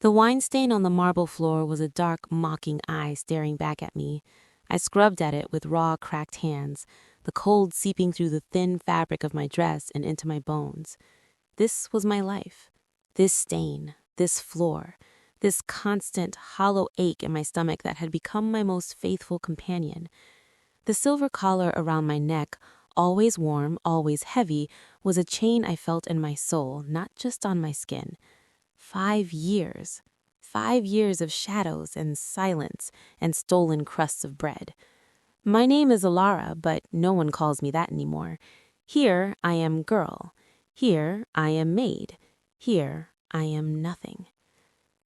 The wine stain on the marble floor was a dark, mocking eye staring back at me. I scrubbed at it with raw, cracked hands, the cold seeping through the thin fabric of my dress and into my bones. This was my life. This stain, this floor, this constant, hollow ache in my stomach that had become my most faithful companion. The silver collar around my neck, always warm, always heavy, was a chain I felt in my soul, not just on my skin. 5 years. 5 years of shadows and silence and stolen crusts of bread. My name is Alara, but no one calls me that anymore. Here I am girl. Here I am maid. Here I am nothing.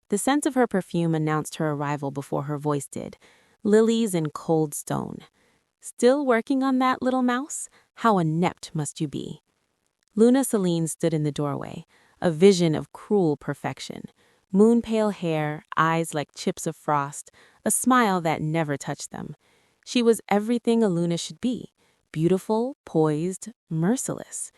The scent of her perfume announced her arrival before her voice did. Lilies and cold stone. Still working on that, little mouse? How inept must you be? Luna Celine stood in the doorway, a vision of cruel perfection. Moon-pale hair, eyes like chips of frost, a smile that never touched them. She was everything a Luna should be, beautiful, poised, merciless.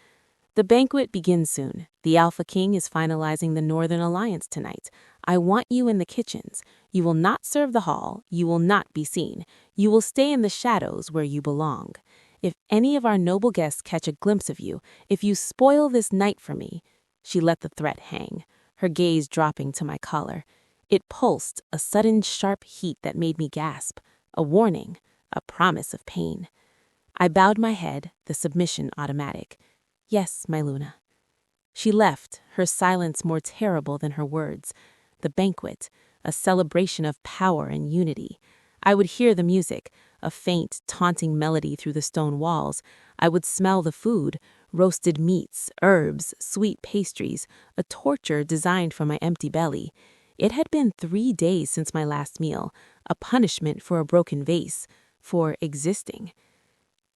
The banquet begins soon. The Alpha King is finalizing the Northern Alliance tonight. I want you in the kitchens. You will not serve the hall. You will not be seen. You will stay in the shadows where you belong. If any of our noble guests catch a glimpse of you, if you spoil this night for me—" She let the threat hang, her gaze dropping to my collar. It pulsed, a sudden sharp heat that made me gasp, a warning, a promise of pain. I bowed my head, the submission automatic. Yes, my Luna. She left, her silence more terrible than her words. The banquet, a celebration of power and unity. I would hear the music, a faint, taunting melody through the stone walls. I would smell the food, roasted meats, herbs, sweet pastries, a torture designed for my empty belly. It had been 3 days since my last meal, a punishment for a broken vase, for existing.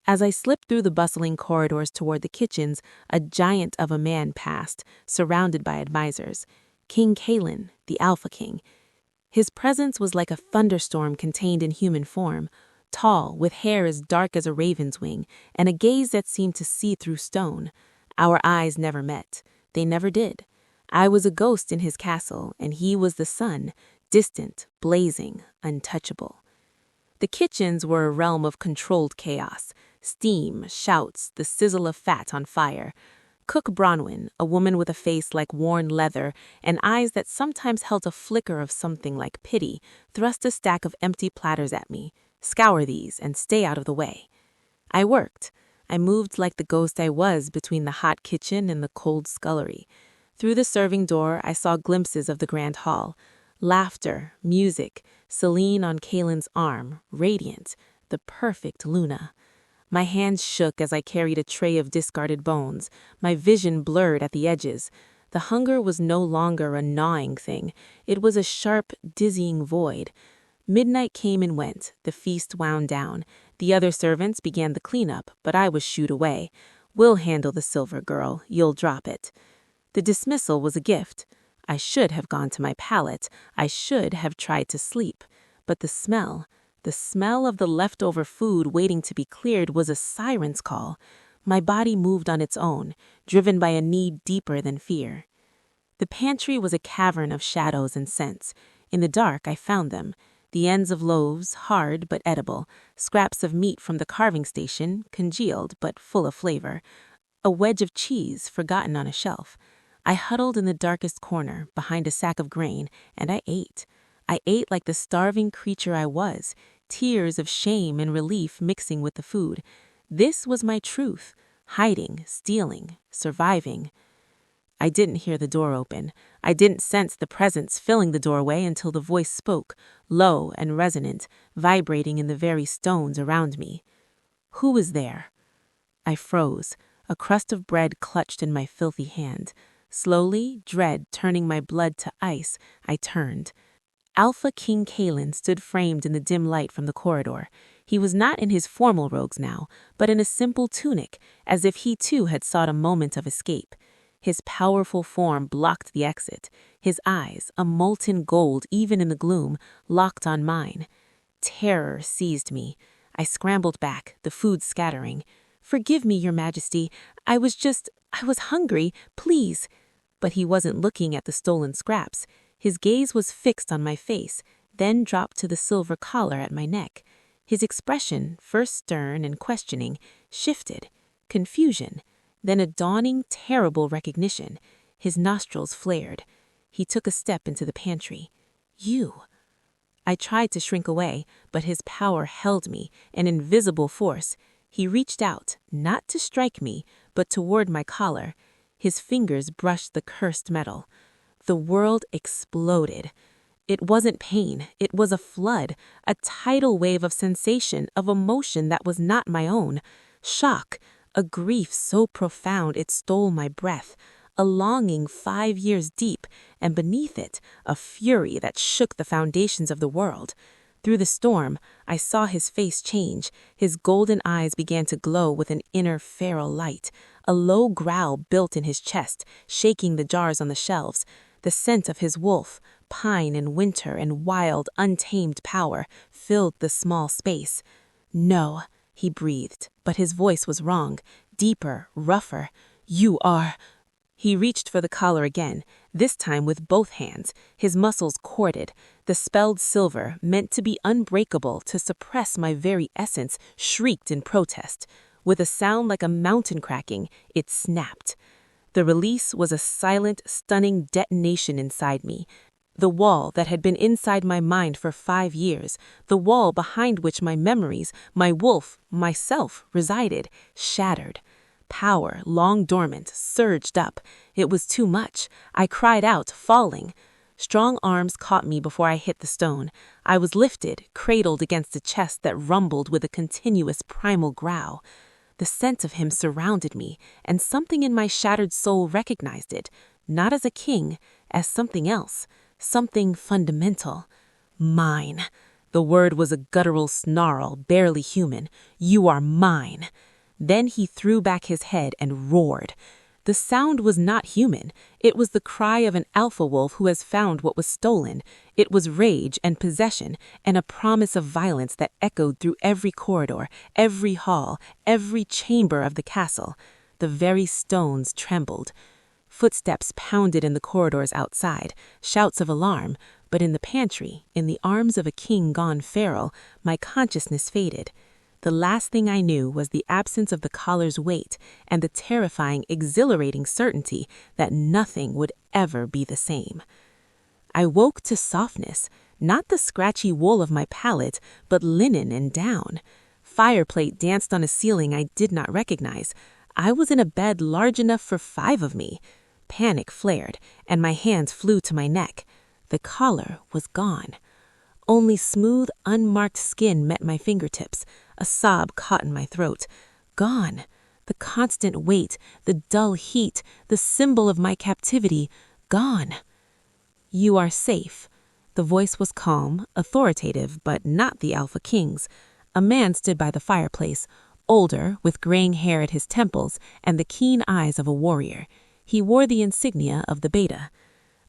As I slipped through the bustling corridors toward the kitchens, a giant of a man passed, surrounded by advisors. King Kalen, the Alpha King. His presence was like a thunderstorm contained in human form, tall, with hair as dark as a raven's wing, and a gaze that seemed to see through stone. Our eyes never met. They never did. I was a ghost in his castle, and he was the sun, distant, blazing, untouchable. The kitchens were a realm of controlled chaos. Steam, shouts, the sizzle of fat on fire. Cook Bronwyn, a woman with a face like worn leather and eyes that sometimes held a flicker of something like pity, thrust a stack of empty platters at me. Scour these and stay out of the way. I worked. I moved like the ghost I was between the hot kitchen and the cold scullery. Through the serving door, I saw glimpses of the grand hall. Laughter, music, Celine on Kalen's arm, radiant, the perfect Luna. My hands shook as I carried a tray of discarded bones, my vision blurred at the edges. The hunger was no longer a gnawing thing. It was a sharp, dizzying void. Midnight came and went. The feast wound down. The other servants began the cleanup, but I was shooed away. We'll handle the silver, girl. You'll drop it. The dismissal was a gift. I should have gone to my pallet. I should have tried to sleep. But the smell of the leftover food waiting to be cleared was a siren's call. My body moved on its own, driven by a need deeper than fear. The pantry was a cavern of shadows and scents. In the dark, I found them. The ends of loaves, hard but edible. Scraps of meat from the carving station, congealed but full of flavor. A wedge of cheese, forgotten on a shelf. I huddled in the darkest corner, behind a sack of grain, and I ate. I ate like the starving creature I was, tears of shame and relief mixing with the food. This was my truth, hiding, stealing, surviving. I didn't hear the door open. I didn't sense the presence filling the doorway until the voice spoke, low and resonant, vibrating in the very stones around me. Who was there? I froze, a crust of bread clutched in my filthy hand. Slowly, dread turning my blood to ice, I turned. Alpha King Kalen stood framed in the dim light from the corridor. He was not in his formal robes now, but in a simple tunic, as if he too had sought a moment of escape. His powerful form blocked the exit. His eyes, a molten gold even in the gloom, locked on mine. Terror seized me. I scrambled back, the food scattering. "Forgive me, Your Majesty. I was hungry, please." But he wasn't looking at the stolen scraps. His gaze was fixed on my face, then dropped to the silver collar at my neck. His expression, first stern and questioning, shifted. Confusion, then a dawning, terrible recognition. His nostrils flared. He took a step into the pantry. You. I tried to shrink away, but his power held me, an invisible force. He reached out, not to strike me, but toward my collar. His fingers brushed the cursed metal. The world exploded. It wasn't pain, it was a flood, a tidal wave of sensation, of emotion that was not my own. Shock, a grief so profound it stole my breath, a longing 5 years deep, and beneath it, a fury that shook the foundations of the world. Through the storm, I saw his face change. His golden eyes began to glow with an inner feral light. A low growl built in his chest, shaking the jars on the shelves. The scent of his wolf, pine and winter and wild, untamed power, filled the small space. No, he breathed, but his voice was wrong, deeper, rougher. You are... He reached for the collar again, this time with both hands, his muscles corded. The spelled silver, meant to be unbreakable, to suppress my very essence, shrieked in protest. With a sound like a mountain cracking, it snapped. The release was a silent, stunning detonation inside me. The wall that had been inside my mind for 5 years, the wall behind which my memories, my wolf, myself resided, shattered. Power, long dormant, surged up. It was too much. I cried out, falling. Strong arms caught me before I hit the stone. I was lifted, cradled against a chest that rumbled with a continuous primal growl. The scent of him surrounded me, and something in my shattered soul recognized it, not as a king, as something else, something fundamental. Mine. The word was a guttural snarl, barely human. You are mine. Then he threw back his head and roared. The sound was not human. It was the cry of an alpha wolf who has found what was stolen. It was rage and possession, and a promise of violence that echoed through every corridor, every hall, every chamber of the castle. The very stones trembled. Footsteps pounded in the corridors outside, shouts of alarm, but in the pantry, in the arms of a king gone feral, my consciousness faded. The last thing I knew was the absence of the collar's weight and the terrifying, exhilarating certainty that nothing would ever be the same. I woke to softness, not the scratchy wool of my pallet, but linen and down. Fireplate danced on a ceiling I did not recognize. I was in a bed large enough for 5 of me. Panic flared, and my hands flew to my neck. The collar was gone. Only smooth, unmarked skin met my fingertips. A sob caught in my throat. Gone. The constant weight, the dull heat, the symbol of my captivity, gone. You are safe. The voice was calm, authoritative, but not the Alpha King's. A man stood by the fireplace, older, with graying hair at his temples and the keen eyes of a warrior. He wore the insignia of the Beta.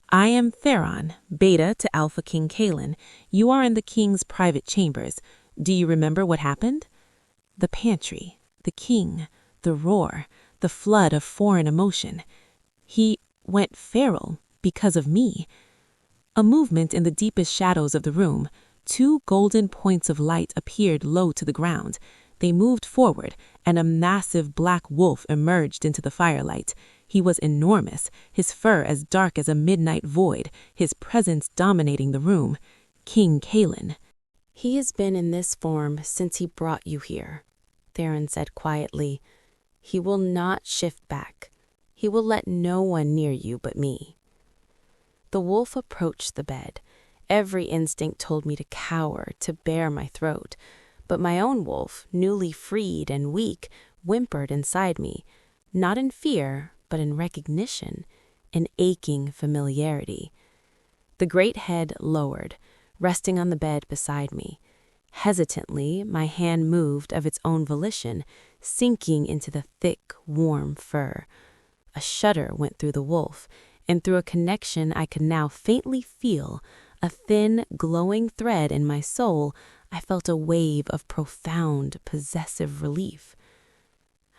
I am Theron, Beta to Alpha King Kalen. You are in the king's private chambers. Do you remember what happened? The pantry, the king, the roar, the flood of foreign emotion. He went feral because of me. A movement in the deepest shadows of the room. 2 golden points of light appeared low to the ground. They moved forward, and a massive black wolf emerged into the firelight. He was enormous, his fur as dark as a midnight void, his presence dominating the room. King Kalen. He has been in this form since he brought you here, Theron said quietly. He will not shift back. He will let no one near you but me. The wolf approached the bed. Every instinct told me to cower, to bare my throat. But my own wolf, newly freed and weak, whimpered inside me, not in fear, but in recognition, an aching familiarity. The great head lowered, resting on the bed beside me. Hesitantly, my hand moved of its own volition, sinking into the thick, warm fur. A shudder went through the wolf, and through a connection I could now faintly feel, a thin, glowing thread in my soul, I felt a wave of profound, possessive relief.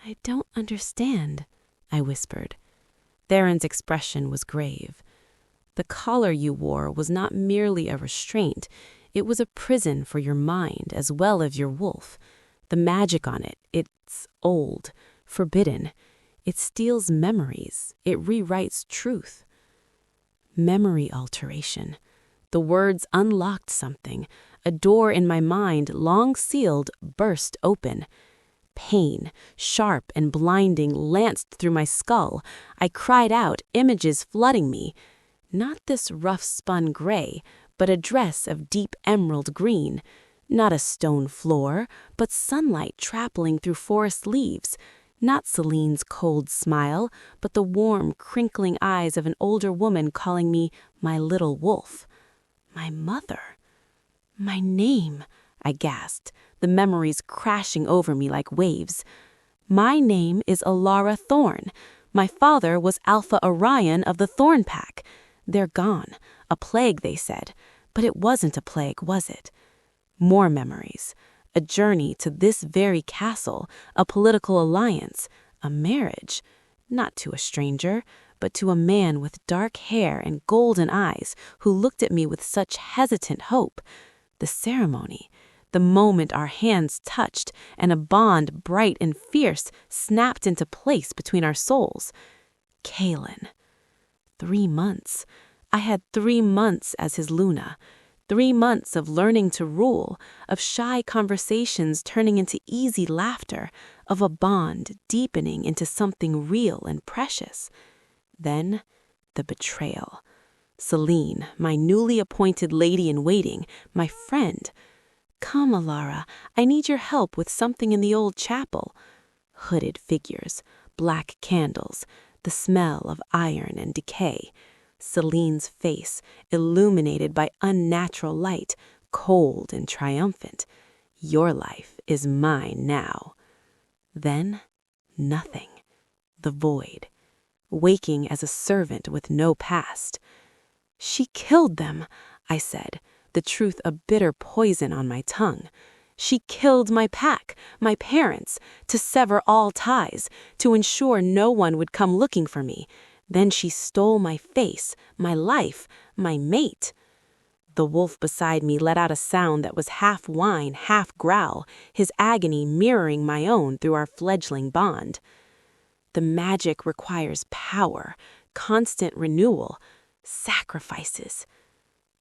I don't understand, I whispered. Theron's expression was grave. The collar you wore was not merely a restraint, it was a prison for your mind as well as your wolf. The magic on it, it's old, forbidden. It steals memories, it rewrites truth. Memory alteration. The words unlocked something. A door in my mind, long sealed, burst open. Pain, sharp and blinding, lanced through my skull. I cried out, images flooding me. Not this rough-spun gray, but a dress of deep emerald green. Not a stone floor, but sunlight trampling through forest leaves. Not Celine's cold smile, but the warm, crinkling eyes of an older woman calling me my little wolf. My mother. My name, I gasped, the memories crashing over me like waves. My name is Alara Thorn. My father was Alpha Orion of the Thorn Pack. They're gone. A plague, they said. But it wasn't a plague, was it? More memories. A journey to this very castle, a political alliance, a marriage. Not to a stranger, but to a man with dark hair and golden eyes who looked at me with such hesitant hope. The ceremony, the moment our hands touched and a bond bright and fierce snapped into place between our souls. Kaelin. 3 months. I had 3 months as his Luna. 3 months of learning to rule, of shy conversations turning into easy laughter, of a bond deepening into something real and precious. Then, the betrayal. Celine, my newly appointed lady-in-waiting, my friend. Come, Alara, I need your help with something in the old chapel. Hooded figures, black candles, the smell of iron and decay. Celine's face, illuminated by unnatural light, cold and triumphant. Your life is mine now. Then, nothing. The void. Waking as a servant with no past. She killed them, I said, the truth a bitter poison on my tongue. She killed my pack, my parents, to sever all ties, to ensure no one would come looking for me. Then she stole my face, my life, my mate. The wolf beside me let out a sound that was half whine, half growl, his agony mirroring my own through our fledgling bond. The magic requires power, constant renewal, sacrifices.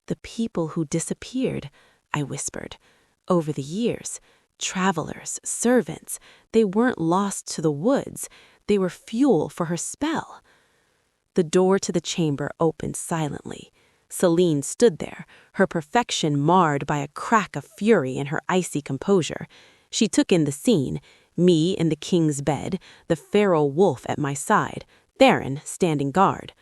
The people who disappeared, I whispered, over the years, travelers, servants, they weren't lost to the woods, they were fuel for her spell. The door to the chamber opened silently. Celine stood there, her perfection marred by a crack of fury in her icy composure. She took in the scene, me in the king's bed, the feral wolf at my side, Theron standing guard.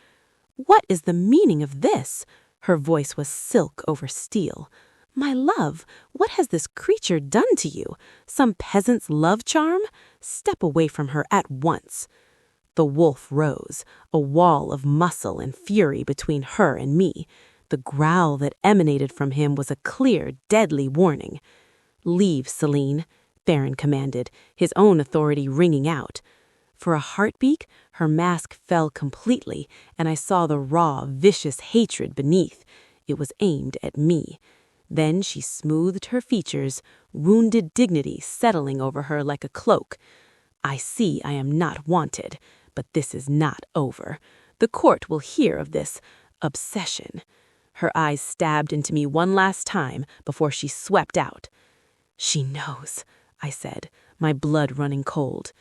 What is the meaning of this? Her voice was silk over steel. My love, what has this creature done to you? Some peasant's love charm? Step away from her at once. The wolf rose, a wall of muscle and fury between her and me. The growl that emanated from him was a clear, deadly warning. Leave, Celine, Theron commanded, his own authority ringing out. For a heartbeat, her mask fell completely, and I saw the raw, vicious hatred beneath. It was aimed at me. Then she smoothed her features, wounded dignity settling over her like a cloak. I see I am not wanted, but this is not over. The court will hear of this obsession. Her eyes stabbed into me one last time before she swept out. She knows, I said, my blood running cold.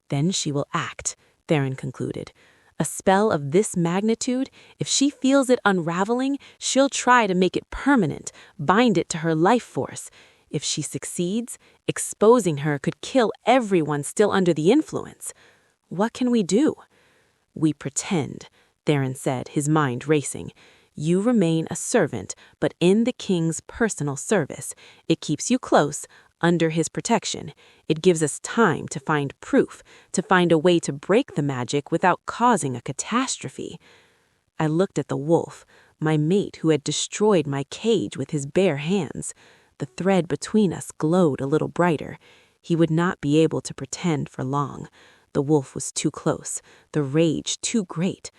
Then she will act, Theron concluded. A spell of this magnitude, if she feels it unraveling, she'll try to make it permanent, bind it to her life force. If she succeeds, exposing her could kill everyone still under the influence. What can we do? We pretend, Theron said, his mind racing. You remain a servant, but in the king's personal service. It keeps you close, under his protection. It gives us time to find proof, to find a way to break the magic without causing a catastrophe. I looked at the wolf, my mate who had destroyed my cage with his bare hands. The thread between us glowed a little brighter. He would not be able to pretend for long. The wolf was too close, the rage too great.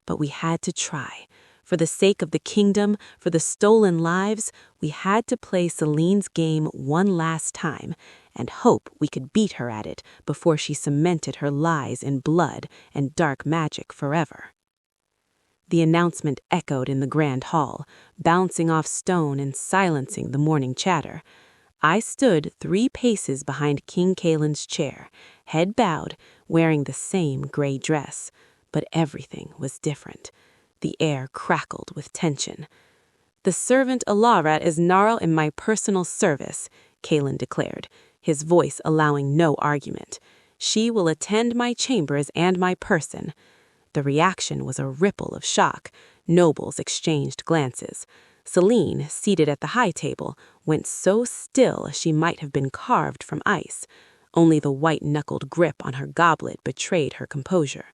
But we had to try. For the sake of the kingdom, for the stolen lives, we had to play Celine's game one last time and hope we could beat her at it before she cemented her lies in blood and dark magic forever. The announcement echoed in the grand hall, bouncing off stone and silencing the morning chatter. I stood 3 paces behind King Kalen's chair, head bowed, wearing the same gray dress, but everything was different. The air crackled with tension. "The servant Alara is Gnarl in my personal service," Kalen declared, his voice allowing no argument. "She will attend my chambers and my person." The reaction was a ripple of shock. Nobles exchanged glances. Celine, seated at the high table, went so still she might have been carved from ice. Only the white-knuckled grip on her goblet betrayed her composure.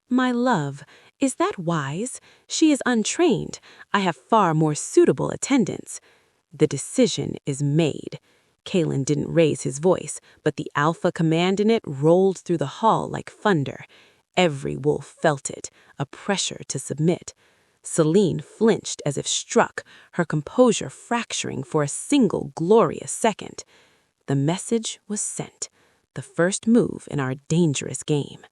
"My love, is that wise? She is untrained. I have far more suitable attendants." "The decision is made." Kalen didn't raise his voice, but the alpha command in it rolled through the hall like thunder. Every wolf felt it, a pressure to submit. Celine flinched as if struck, her composure fracturing for a single glorious second. The message was sent, the first move in our dangerous game.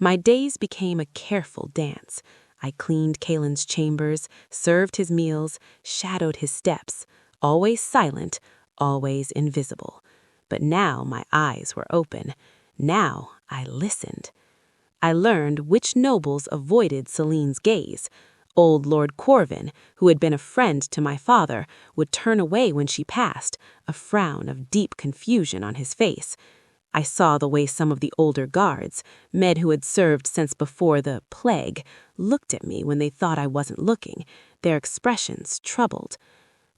My days became a careful dance. I cleaned Kalen's chambers, served his meals, shadowed his steps, always silent, always invisible. But now my eyes were open. Now I listened. I learned which nobles avoided Celine's gaze. Old Lord Corvin, who had been a friend to my father, would turn away when she passed, a frown of deep confusion on his face. I saw the way some of the older guards, men who had served since before the plague, looked at me when they thought I wasn't looking, their expressions troubled.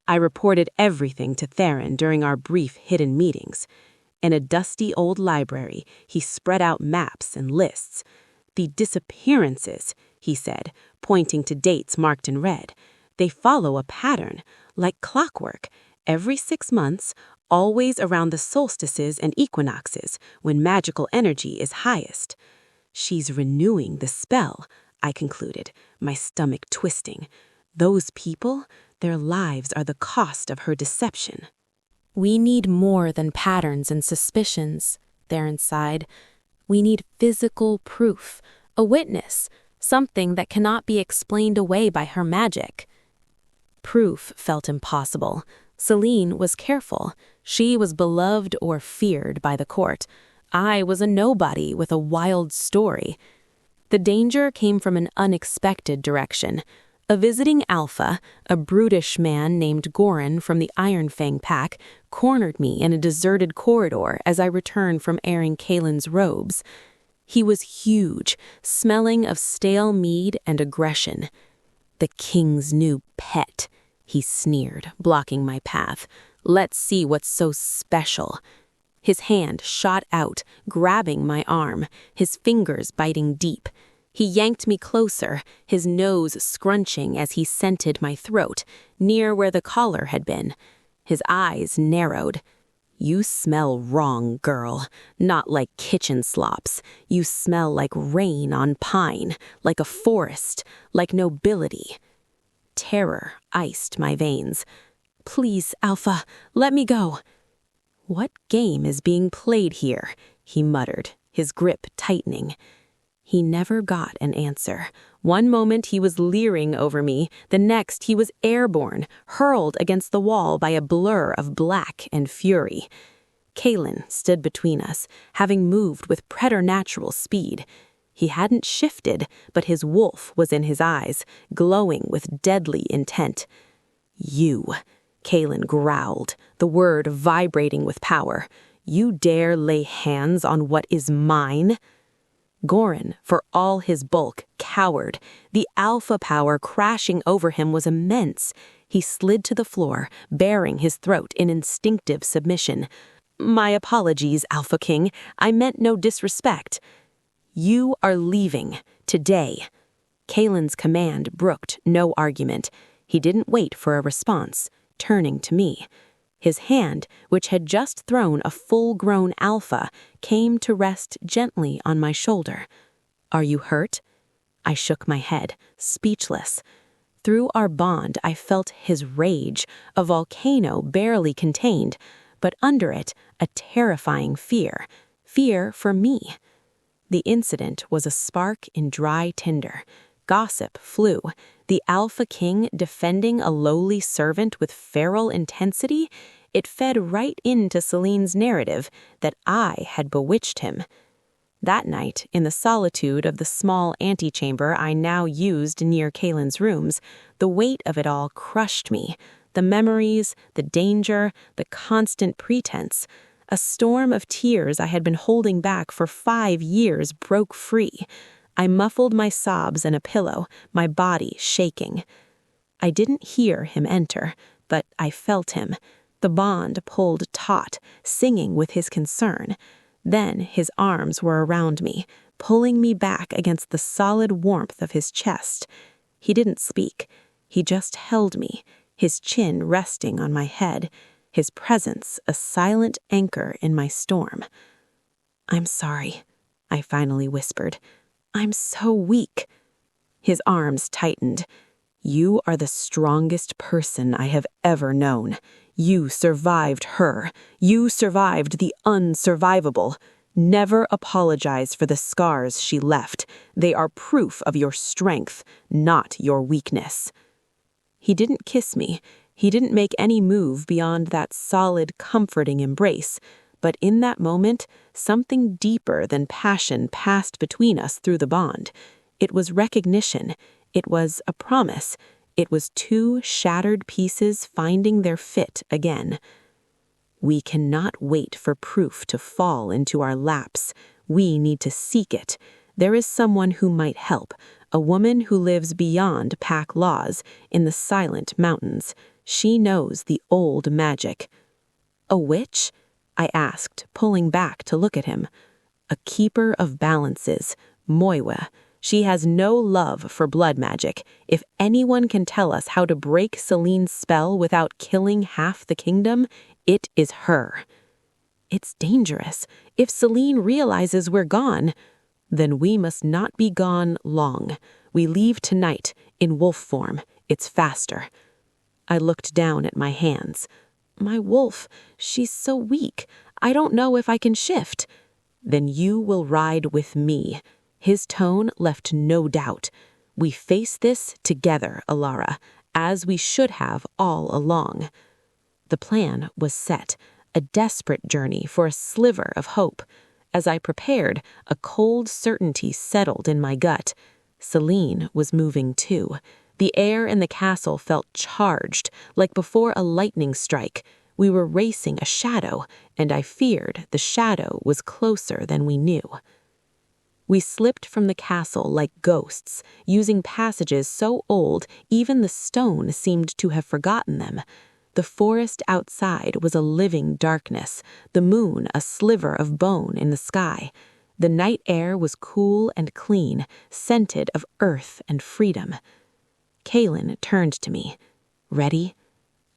I reported everything to Theron during our brief hidden meetings. In a dusty old library, he spread out maps and lists. "The disappearances," he said, pointing to dates marked in red. "They follow a pattern, like clockwork, every 6 months, always around the solstices and equinoxes, when magical energy is highest." "She's renewing the spell," I concluded, my stomach twisting. "Those people, their lives are the cost of her deception." "We need more than patterns and suspicions," Theron sighed. "We need physical proof, a witness, something that cannot be explained away by her magic." Proof felt impossible. Celine was careful. She was beloved or feared by the court. I was a nobody with a wild story. The danger came from an unexpected direction. A visiting alpha, a brutish man named Goran from the Iron Fang pack, cornered me in a deserted corridor as I returned from airing Kalen's robes. He was huge, smelling of stale mead and aggression. "The king's new pet," he sneered, blocking my path. "Let's see what's so special." His hand shot out, grabbing my arm, his fingers biting deep. He yanked me closer, his nose scrunching as he scented my throat, near where the collar had been. His eyes narrowed. "You smell wrong, girl. Not like kitchen slops. You smell like rain on pine, like a forest, like nobility." Terror iced my veins. "Please, Alpha, let me go." "What game is being played here?" he muttered, his grip tightening. He never got an answer. One moment he was leering over me, the next he was airborne, hurled against the wall by a blur of black and fury. Kalen stood between us, having moved with preternatural speed. He hadn't shifted, but his wolf was in his eyes, glowing with deadly intent. "You," Kalen growled, the word vibrating with power. "You dare lay hands on what is mine?" Goran, for all his bulk, cowered. The alpha power crashing over him was immense. He slid to the floor, baring his throat in instinctive submission. "My apologies, Alpha King. I meant no disrespect." "You are leaving. Today." Kalen's command brooked no argument. He didn't wait for a response, turning to me. His hand, which had just thrown a full-grown alpha, came to rest gently on my shoulder. "Are you hurt?" I shook my head, speechless. Through our bond, I felt his rage, a volcano barely contained, but under it, a terrifying fear. Fear for me. The incident was a spark in dry tinder. Gossip flew. The Alpha King defending a lowly servant with feral intensity? It fed right into Celine's narrative that I had bewitched him. That night, in the solitude of the small antechamber I now used near Kaylin's rooms, the weight of it all crushed me. The memories, the danger, the constant pretense. A storm of tears I had been holding back for 5 years broke free. I muffled my sobs in a pillow, my body shaking. I didn't hear him enter, but I felt him. The bond pulled taut, singing with his concern. Then his arms were around me, pulling me back against the solid warmth of his chest. He didn't speak. He just held me, his chin resting on my head, his presence a silent anchor in my storm. "I'm sorry," I finally whispered. "I'm so weak." His arms tightened. "You are the strongest person I have ever known. You survived her. You survived the unsurvivable. Never apologize for the scars she left. They are proof of your strength, not your weakness." He didn't kiss me. He didn't make any move beyond that solid, comforting embrace. But in that moment, something deeper than passion passed between us through the bond. It was recognition. It was a promise. It was 2 shattered pieces finding their fit again. We cannot wait for proof to fall into our laps. We need to seek it. There is someone who might help, a woman who lives beyond pack laws, in the silent mountains. She knows the old magic. "A witch?" I asked, pulling back to look at him. "A keeper of balances, Moiwa. She has no love for blood magic. If anyone can tell us how to break Celine's spell without killing half the kingdom, it is her." "It's dangerous. If Celine realizes we're gone," "Then we must not be gone long. We leave tonight, in wolf form. It's faster." I looked down at my hands. "My wolf, she's so weak. I don't know if I can shift." "Then you will ride with me." His tone left no doubt. "We face this together, Alara, as we should have all along." The plan was set, a desperate journey for a sliver of hope. As I prepared, a cold certainty settled in my gut. Celine was moving too. The air in the castle felt charged, like before a lightning strike. We were racing a shadow, and I feared the shadow was closer than we knew. We slipped from the castle like ghosts, using passages so old even the stone seemed to have forgotten them. The forest outside was a living darkness, the moon a sliver of bone in the sky. The night air was cool and clean, scented of earth and freedom. Kaylin turned to me. "Ready?"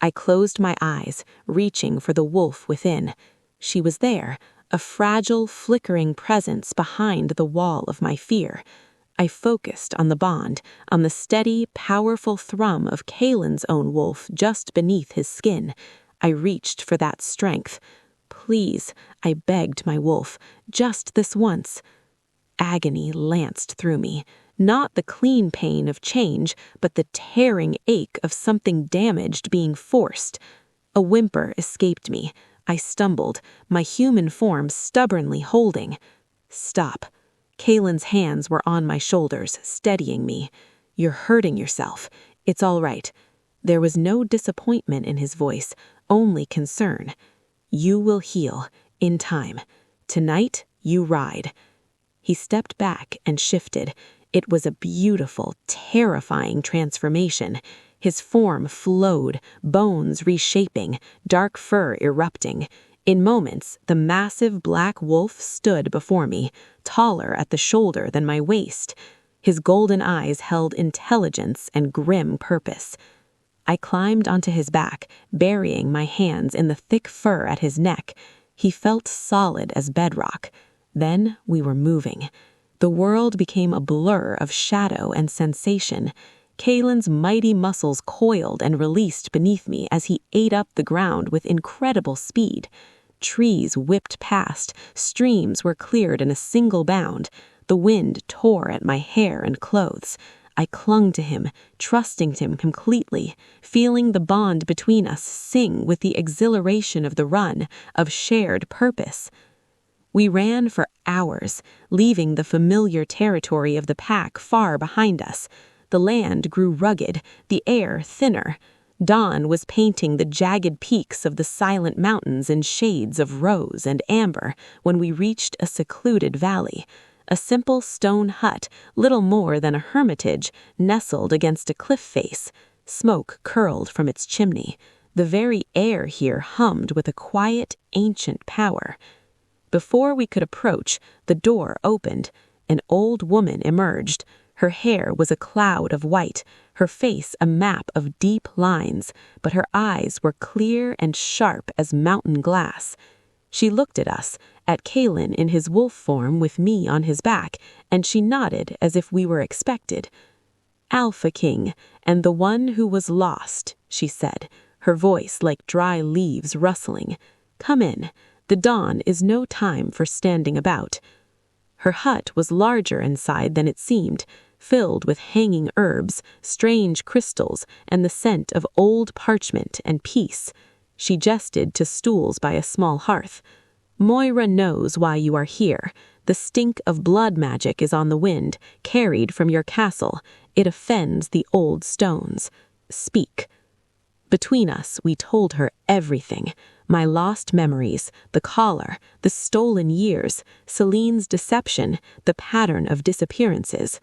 I closed my eyes, reaching for the wolf within. She was there, a fragile, flickering presence behind the wall of my fear. I focused on the bond, on the steady, powerful thrum of Kaylin's own wolf just beneath his skin. I reached for that strength. "Please," I begged my wolf, "just this once." Agony lanced through me. Not the clean pain of change, but the tearing ache of something damaged being forced. A whimper escaped me. I stumbled, my human form stubbornly holding. "Stop." Kaylin's hands were on my shoulders, steadying me. "You're hurting yourself. It's all right." There was no disappointment in his voice, only concern. "You will heal, in time. Tonight, you ride." He stepped back and shifted. It was a beautiful, terrifying transformation. His form flowed, bones reshaping, dark fur erupting. In moments, the massive black wolf stood before me, taller at the shoulder than my waist. His golden eyes held intelligence and grim purpose. I climbed onto his back, burying my hands in the thick fur at his neck. He felt solid as bedrock. Then we were moving. The world became a blur of shadow and sensation. Kalen's mighty muscles coiled and released beneath me as he ate up the ground with incredible speed. Trees whipped past, streams were cleared in a single bound. The wind tore at my hair and clothes. I clung to him, trusting him completely, feeling the bond between us sing with the exhilaration of the run, of shared purpose. We ran for hours, leaving the familiar territory of the pack far behind us. The land grew rugged, the air thinner. Dawn was painting the jagged peaks of the silent mountains in shades of rose and amber when we reached a secluded valley. A simple stone hut, little more than a hermitage, nestled against a cliff face. Smoke curled from its chimney. The very air here hummed with a quiet, ancient power. Before we could approach, the door opened. An old woman emerged. Her hair was a cloud of white, her face a map of deep lines, but her eyes were clear and sharp as mountain glass. She looked at us, at Kalen in his wolf form with me on his back, and she nodded as if we were expected. "Alpha King, and the one who was lost," she said, her voice like dry leaves rustling. "Come in. The dawn is no time for standing about." Her hut was larger inside than it seemed, filled with hanging herbs, strange crystals, and the scent of old parchment and peace. She gestured to stools by a small hearth. "Moira knows why you are here. The stink of blood magic is on the wind, carried from your castle. It offends the old stones. Speak." Between us, we told her everything. My lost memories, the collar, the stolen years, Celine's deception, the pattern of disappearances.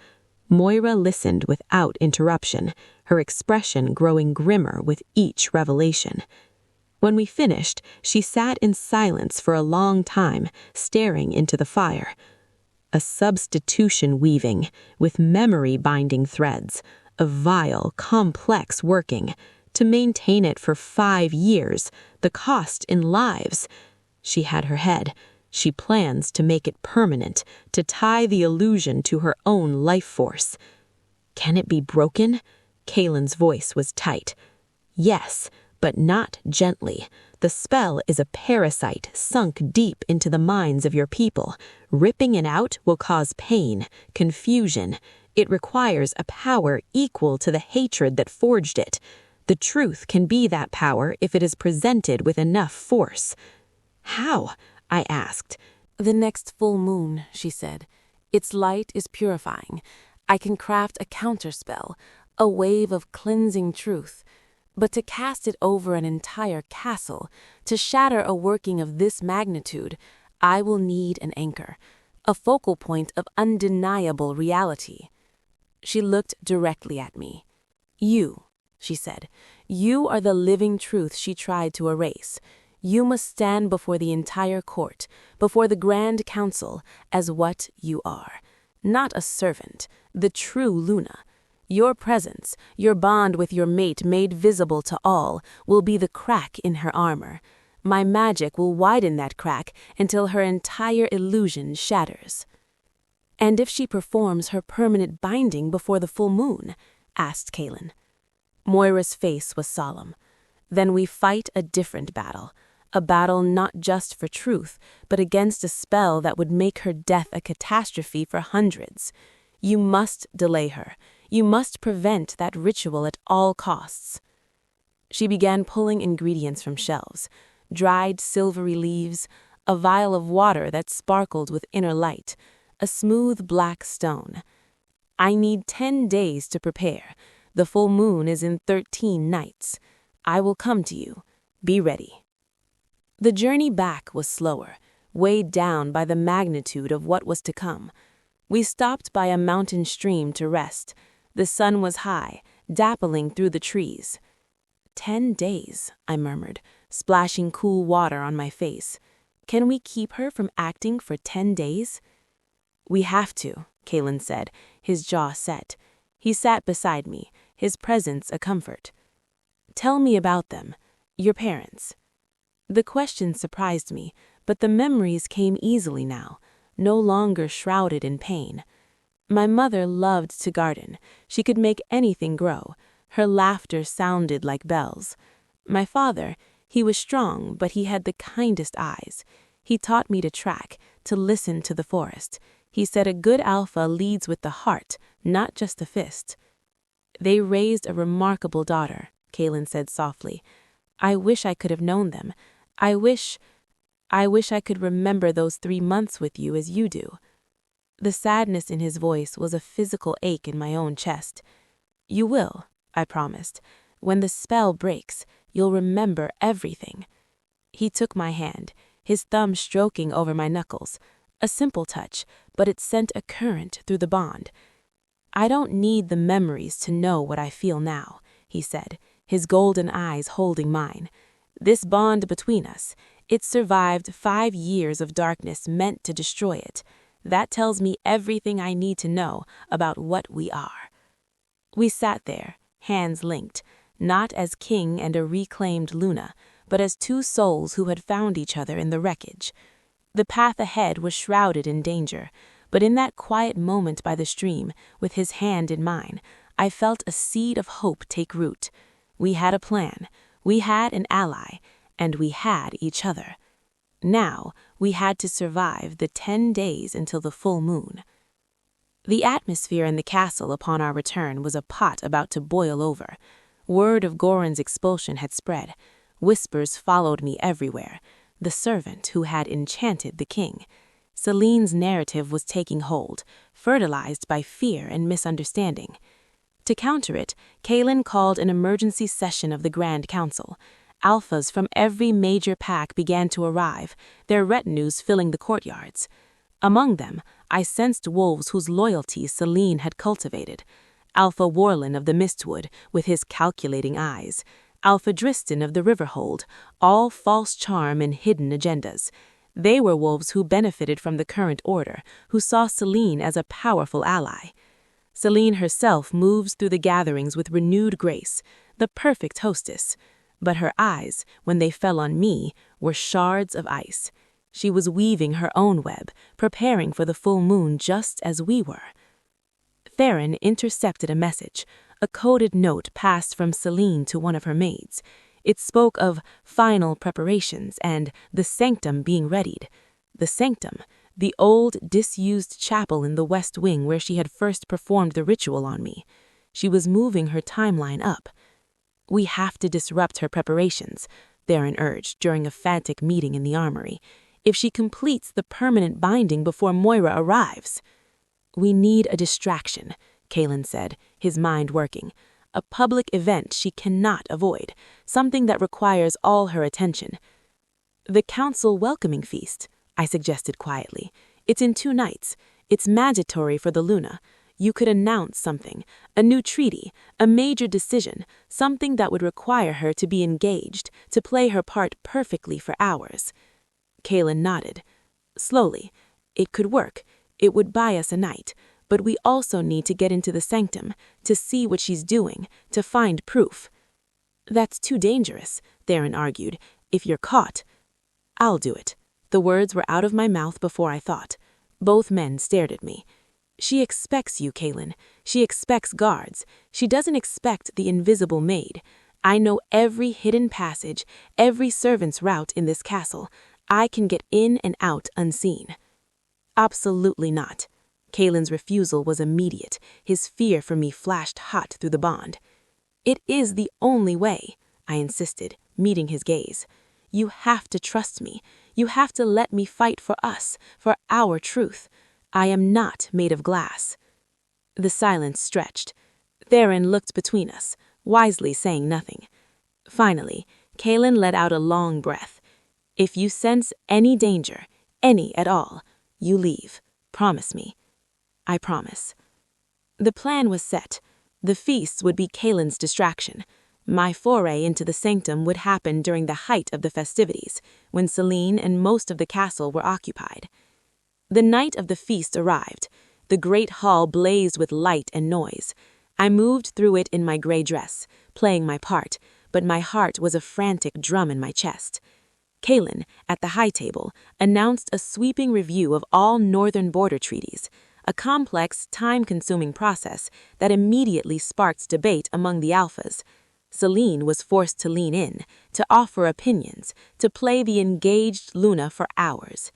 Moira listened without interruption, her expression growing grimmer with each revelation. When we finished, she sat in silence for a long time, staring into the fire. A substitution weaving, with memory binding threads, a vile, complex working. To maintain it for 5 years, the cost in lives. She had her head. She plans to make it permanent, to tie the illusion to her own life force. "Can it be broken?" Kalen's voice was tight. "Yes, but not gently. The spell is a parasite sunk deep into the minds of your people. Ripping it out will cause pain, confusion. It requires a power equal to the hatred that forged it. The truth can be that power if it is presented with enough force." "How?" I asked. "The next full moon," she said. "Its light is purifying. I can craft a counterspell, a wave of cleansing truth. But to cast it over an entire castle, to shatter a working of this magnitude, I will need an anchor, a focal point of undeniable reality." She looked directly at me. "You," she said, "you are the living truth she tried to erase. You must stand before the entire court, before the Grand Council, as what you are. Not a servant, the true Luna. Your presence, your bond with your mate made visible to all, will be the crack in her armor. My magic will widen that crack until her entire illusion shatters." "And if she performs her permanent binding before the full moon?" asked Kalen. Moira's face was solemn. "Then we fight a different battle. A battle not just for truth, but against a spell that would make her death a catastrophe for hundreds. You must delay her. You must prevent that ritual at all costs." She began pulling ingredients from shelves. Dried silvery leaves, a vial of water that sparkled with inner light, a smooth black stone. "I need 10 days to prepare. The full moon is in 13 nights. I will come to you. Be ready." The journey back was slower, weighed down by the magnitude of what was to come. We stopped by a mountain stream to rest. The sun was high, dappling through the trees. 10 days, I murmured, splashing cool water on my face. "Can we keep her from acting for 10 days?" "We have to," Kalen said, his jaw set. He sat beside me, his presence a comfort. "Tell me about them, your parents." The question surprised me, but the memories came easily now, no longer shrouded in pain. My mother loved to garden. She could make anything grow. Her laughter sounded like bells. My father, he was strong, but he had the kindest eyes. He taught me to track, to listen to the forest. He said a good alpha leads with the heart, not just the fist. They raised a remarkable daughter, Kaylin said softly. I wish I could have known them. I wish I could remember those 3 months with you as you do. The sadness in his voice was a physical ache in my own chest. You will, I promised. When the spell breaks, you'll remember everything. He took my hand, his thumb stroking over my knuckles. A simple touch, but it sent a current through the bond. I don't need the memories to know what I feel now, he said, his golden eyes holding mine. This bond between us, it survived 5 years of darkness meant to destroy it. That tells me everything I need to know about what we are. We sat there, hands linked, not as king and a reclaimed Luna, but as 2 souls who had found each other in the wreckage. The path ahead was shrouded in danger, but in that quiet moment by the stream, with his hand in mine, I felt a seed of hope take root. We had a plan, we had an ally, and we had each other. Now, we had to survive the 10 days until the full moon. The atmosphere in the castle upon our return was a pot about to boil over. Word of Goran's expulsion had spread. Whispers followed me everywhere. The servant who had enchanted the king. Celine's narrative was taking hold, fertilized by fear and misunderstanding. To counter it, Kaylin called an emergency session of the Grand Council. Alphas from every major pack began to arrive, their retinues filling the courtyards. Among them, I sensed wolves whose loyalty Celine had cultivated. Alpha Warlin of the Mistwood, with his calculating eyes. Alpha Driston of the Riverhold, all false charm and hidden agendas. They were wolves who benefited from the current order, who saw Celine as a powerful ally. Celine herself moves through the gatherings with renewed grace, the perfect hostess. But her eyes, when they fell on me, were shards of ice. She was weaving her own web, preparing for the full moon just as we were. Theron intercepted a message, a coded note passed from Celine to one of her maids. It spoke of final preparations and the sanctum being readied. The sanctum, the old, disused chapel in the West Wing where she had first performed the ritual on me. She was moving her timeline up. We have to disrupt her preparations, Theron urged during a frantic meeting in the armory. If she completes the permanent binding before Moira arrives. We need a distraction, Kaylin said, his mind working. A public event she cannot avoid, something that requires all her attention. The council welcoming feast, I suggested quietly. It's in 2 nights. It's mandatory for the Luna. You could announce something, a new treaty, a major decision, something that would require her to be engaged, to play her part perfectly for hours. Kaylin nodded. Slowly. It could work. It would buy us a night. But we also need to get into the sanctum, to see what she's doing, to find proof. That's too dangerous, Theron argued. If you're caught. I'll do it. The words were out of my mouth before I thought. Both men stared at me. She expects you, Kaylin. She expects guards. She doesn't expect the invisible maid. I know every hidden passage, every servant's route in this castle. I can get in and out unseen. Absolutely not. Kaylin's refusal was immediate. His fear for me flashed hot through the bond. It is the only way, I insisted, meeting his gaze. You have to trust me. You have to let me fight for us, for our truth. I am not made of glass. The silence stretched. Theron looked between us, wisely saying nothing. Finally, Kaylin let out a long breath. If you sense any danger, any at all, you leave. Promise me. I promise. The plan was set. The feast would be Kaylin's distraction. My foray into the sanctum would happen during the height of the festivities, when Celine and most of the castle were occupied. The night of the feast arrived. The great hall blazed with light and noise. I moved through it in my gray dress, playing my part, but my heart was a frantic drum in my chest. Kaylin, at the high table, announced a sweeping review of all northern border treaties. a complex, time-consuming process that immediately sparked debate among the alphas. Celine was forced to lean in, to offer opinions, to play the engaged Luna for hours.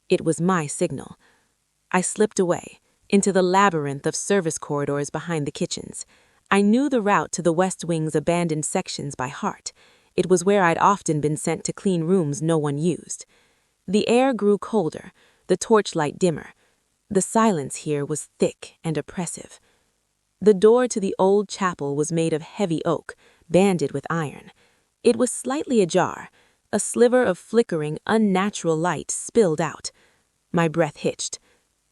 It was my signal. I slipped away, into the labyrinth of service corridors behind the kitchens. I knew the route to the West Wing's abandoned sections by heart. It was where I'd often been sent to clean rooms no one used. The air grew colder, the torchlight dimmer. The silence here was thick and oppressive. The door to the old chapel was made of heavy oak, banded with iron. It was slightly ajar. A sliver of flickering, unnatural light spilled out. My breath hitched.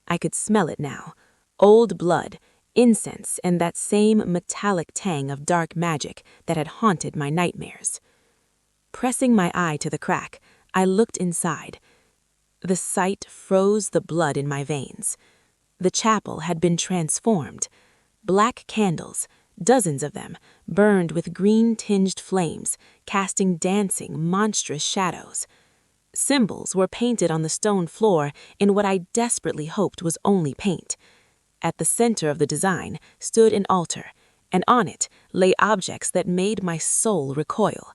I could smell it now. Old blood, incense, and that same metallic tang of dark magic that had haunted my nightmares. Pressing my eye to the crack, I looked inside. The sight froze the blood in my veins. The chapel had been transformed. Black candles, dozens of them, burned with green-tinged flames, casting dancing, monstrous shadows. Symbols were painted on the stone floor in what I desperately hoped was only paint. At the center of the design stood an altar, and on it lay objects that made my soul recoil.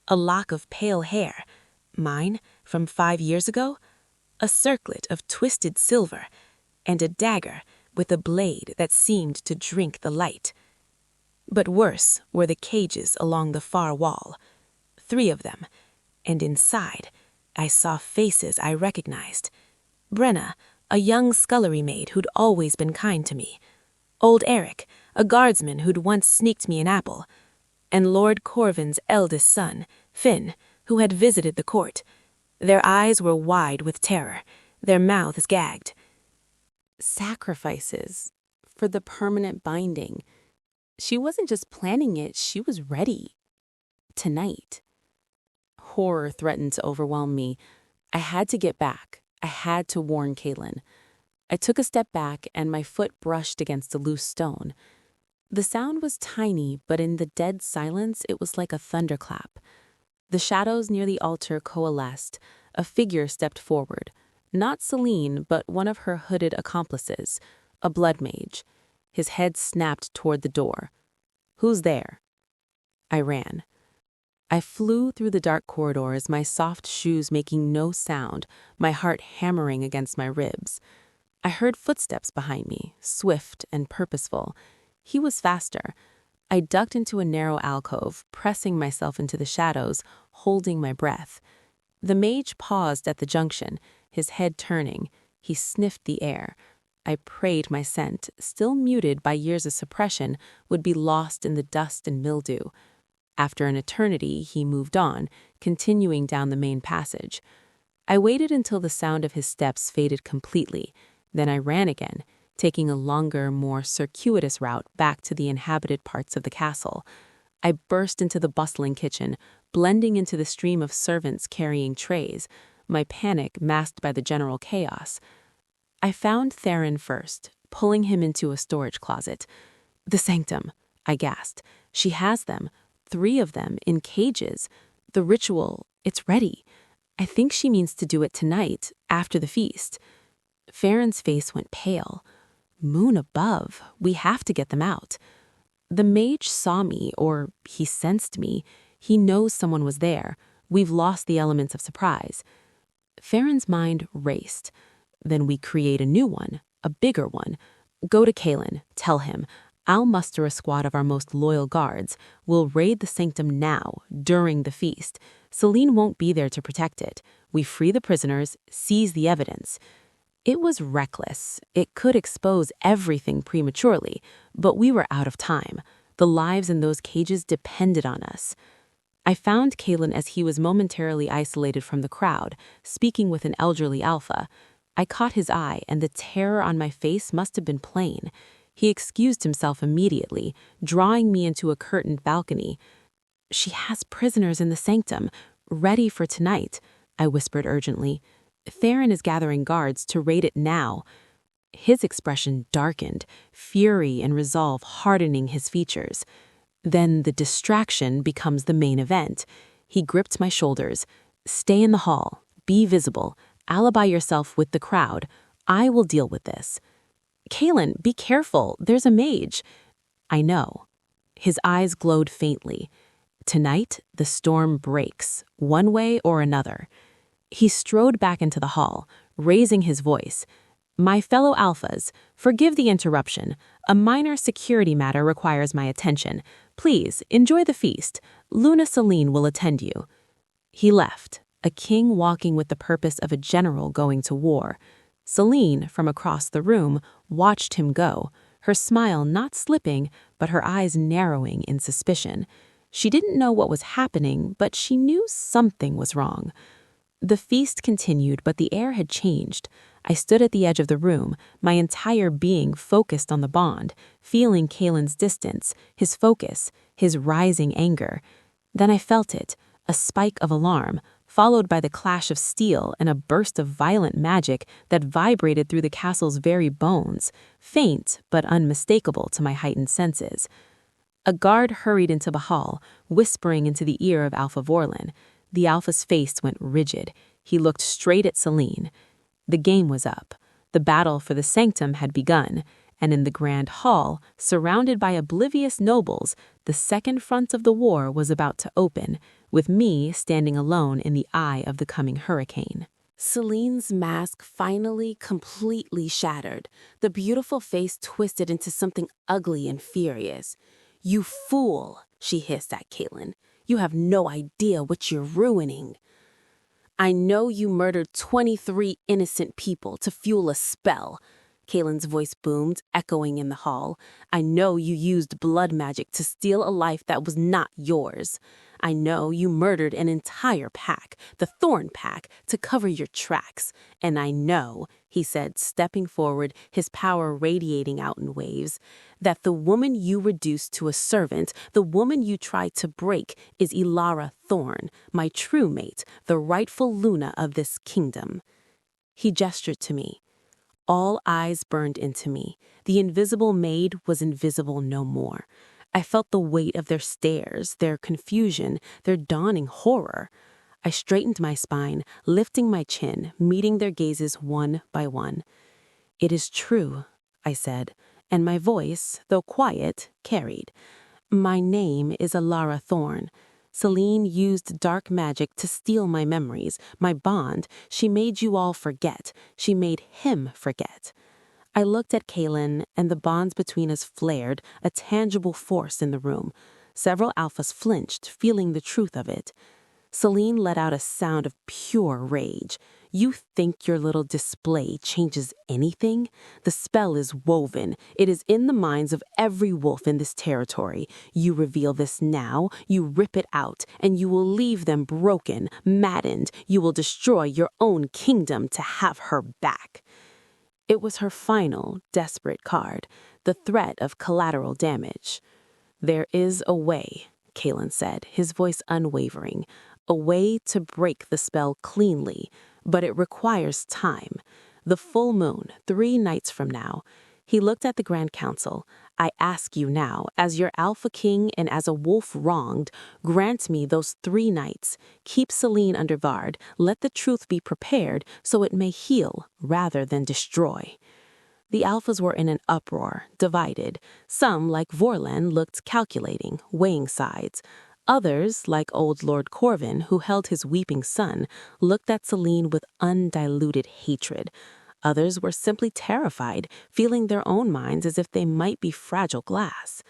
A lock of pale hair, mine from 5 years ago, a circlet of twisted silver, and a dagger with a blade that seemed to drink the light. But worse were the cages along the far wall. 3 of them, and inside I saw faces I recognized. Brenna, a young scullery maid who'd always been kind to me. Old Eric, a guardsman who'd once sneaked me an apple. And Lord Corvin's eldest son, Finn, who had visited the court. Their eyes were wide with terror, their mouths gagged. Sacrifices for the permanent binding. She wasn't just planning it, she was ready. Tonight. Horror threatened to overwhelm me. I had to get back. I had to warn Kaylin. I took a step back and my foot brushed against a loose stone. The sound was tiny, but in the dead silence it was like a thunderclap. The shadows near the altar coalesced. A figure stepped forward. Not Celine, but one of her hooded accomplices, a blood mage. His head snapped toward the door. "Who's there?" I ran. I flew through the dark corridors, my soft shoes making no sound, my heart hammering against my ribs. I heard footsteps behind me, swift and purposeful. He was faster. I ducked into a narrow alcove, pressing myself into the shadows, holding my breath. The mage paused at the junction, his head turning. He sniffed the air. I prayed my scent, still muted by years of suppression, would be lost in the dust and mildew. After an eternity, he moved on, continuing down the main passage. I waited until the sound of his steps faded completely. Then I ran again, taking a longer, more circuitous route back to the inhabited parts of the castle. I burst into the bustling kitchen, blending into the stream of servants carrying trays, my panic masked by the general chaos. I found Theron first, pulling him into a storage closet. "The sanctum," I gasped. "She has them. 3 of them, in cages. The ritual, it's ready. I think she means to do it tonight, after the feast." Farron's face went pale. "Moon above, we have to get them out." The mage saw me, or he sensed me. He knows someone was there. We've lost the elements of surprise. Farron's mind raced. Then we create a new one, a bigger one. Go to Kaylin, tell him. I'll muster a squad of our most loyal guards. We'll raid the sanctum now, during the feast. Celine won't be there to protect it. We free the prisoners, seize the evidence. It was reckless. It could expose everything prematurely, but we were out of time. The lives in those cages depended on us. I found Kaylin as he was momentarily isolated from the crowd, speaking with an elderly alpha. I caught his eye, and the terror on my face must have been plain. He excused himself immediately, drawing me into a curtained balcony. "She has prisoners in the sanctum, ready for tonight," I whispered urgently. "Theron is gathering guards to raid it now." His expression darkened, fury and resolve hardening his features. Then the distraction becomes the main event. He gripped my shoulders. "Stay in the hall. Be visible. Alibi yourself with the crowd. I will deal with this." Kaelin, be careful, there's a mage. I know. His eyes glowed faintly. Tonight, the storm breaks, one way or another. He strode back into the hall, raising his voice. My fellow alphas, forgive the interruption. A minor security matter requires my attention. Please, enjoy the feast. Luna Selene will attend you. He left, a king walking with the purpose of a general going to war. Selene, from across the room, watched him go, her smile not slipping, but her eyes narrowing in suspicion. She didn't know what was happening, but she knew something was wrong. The feast continued, but the air had changed. I stood at the edge of the room, my entire being focused on the bond, feeling Kaelin's distance, his focus, his rising anger. Then I felt it, a spike of alarm, followed by the clash of steel and a burst of violent magic that vibrated through the castle's very bones, faint but unmistakable to my heightened senses. A guard hurried into the hall, whispering into the ear of Alpha Vorlin. The Alpha's face went rigid. He looked straight at Selene. The game was up. The battle for the sanctum had begun, and in the grand hall, surrounded by oblivious nobles, the second front of the war was about to open, with me standing alone in the eye of the coming hurricane. Celine's mask finally completely shattered. The beautiful face twisted into something ugly and furious. "You fool," she hissed at Kaelin. "You have no idea what you're ruining. I know you murdered 23 innocent people to fuel a spell." Kaelin's voice boomed, echoing in the hall. "I know you used blood magic to steal a life that was not yours. I know you murdered an entire pack, the Thorn Pack, to cover your tracks. And I know," he said, stepping forward, his power radiating out in waves, "that the woman you reduced to a servant, the woman you tried to break, is Ilara Thorn, my true mate, the rightful Luna of this kingdom." He gestured to me. All eyes burned into me. The invisible maid was invisible no more. I felt the weight of their stares, their confusion, their dawning horror. I straightened my spine, lifting my chin, meeting their gazes one by one. "It is true," I said, and my voice, though quiet, carried. "My name is Ilara Thorn. Selene used dark magic to steal my memories, my bond. She made you all forget. She made him forget." I looked at Kaelin, and the bonds between us flared, a tangible force in the room. Several alphas flinched, feeling the truth of it. Selene let out a sound of pure rage. "You think your little display changes anything? The spell is woven. It is in the minds of every wolf in this territory. You reveal this now, you rip it out, and you will leave them broken, maddened. You will destroy your own kingdom to have her back." It was her final, desperate card, the threat of collateral damage. "There is a way," Kaelin said, his voice unwavering, "a way to break the spell cleanly, but it requires time. The full moon, 3 nights from now." He looked at the Grand Council. "I ask you now, as your Alpha King and as a wolf wronged, grant me those 3 nights. Keep Selene under guard. Let the truth be prepared so it may heal rather than destroy." The Alphas were in an uproar, divided. Some, like Vorlan, looked calculating, weighing sides. Others, like old Lord Corvin, who held his weeping son, looked at Selene with undiluted hatred. Others were simply terrified, feeling their own minds as if they might be fragile glass.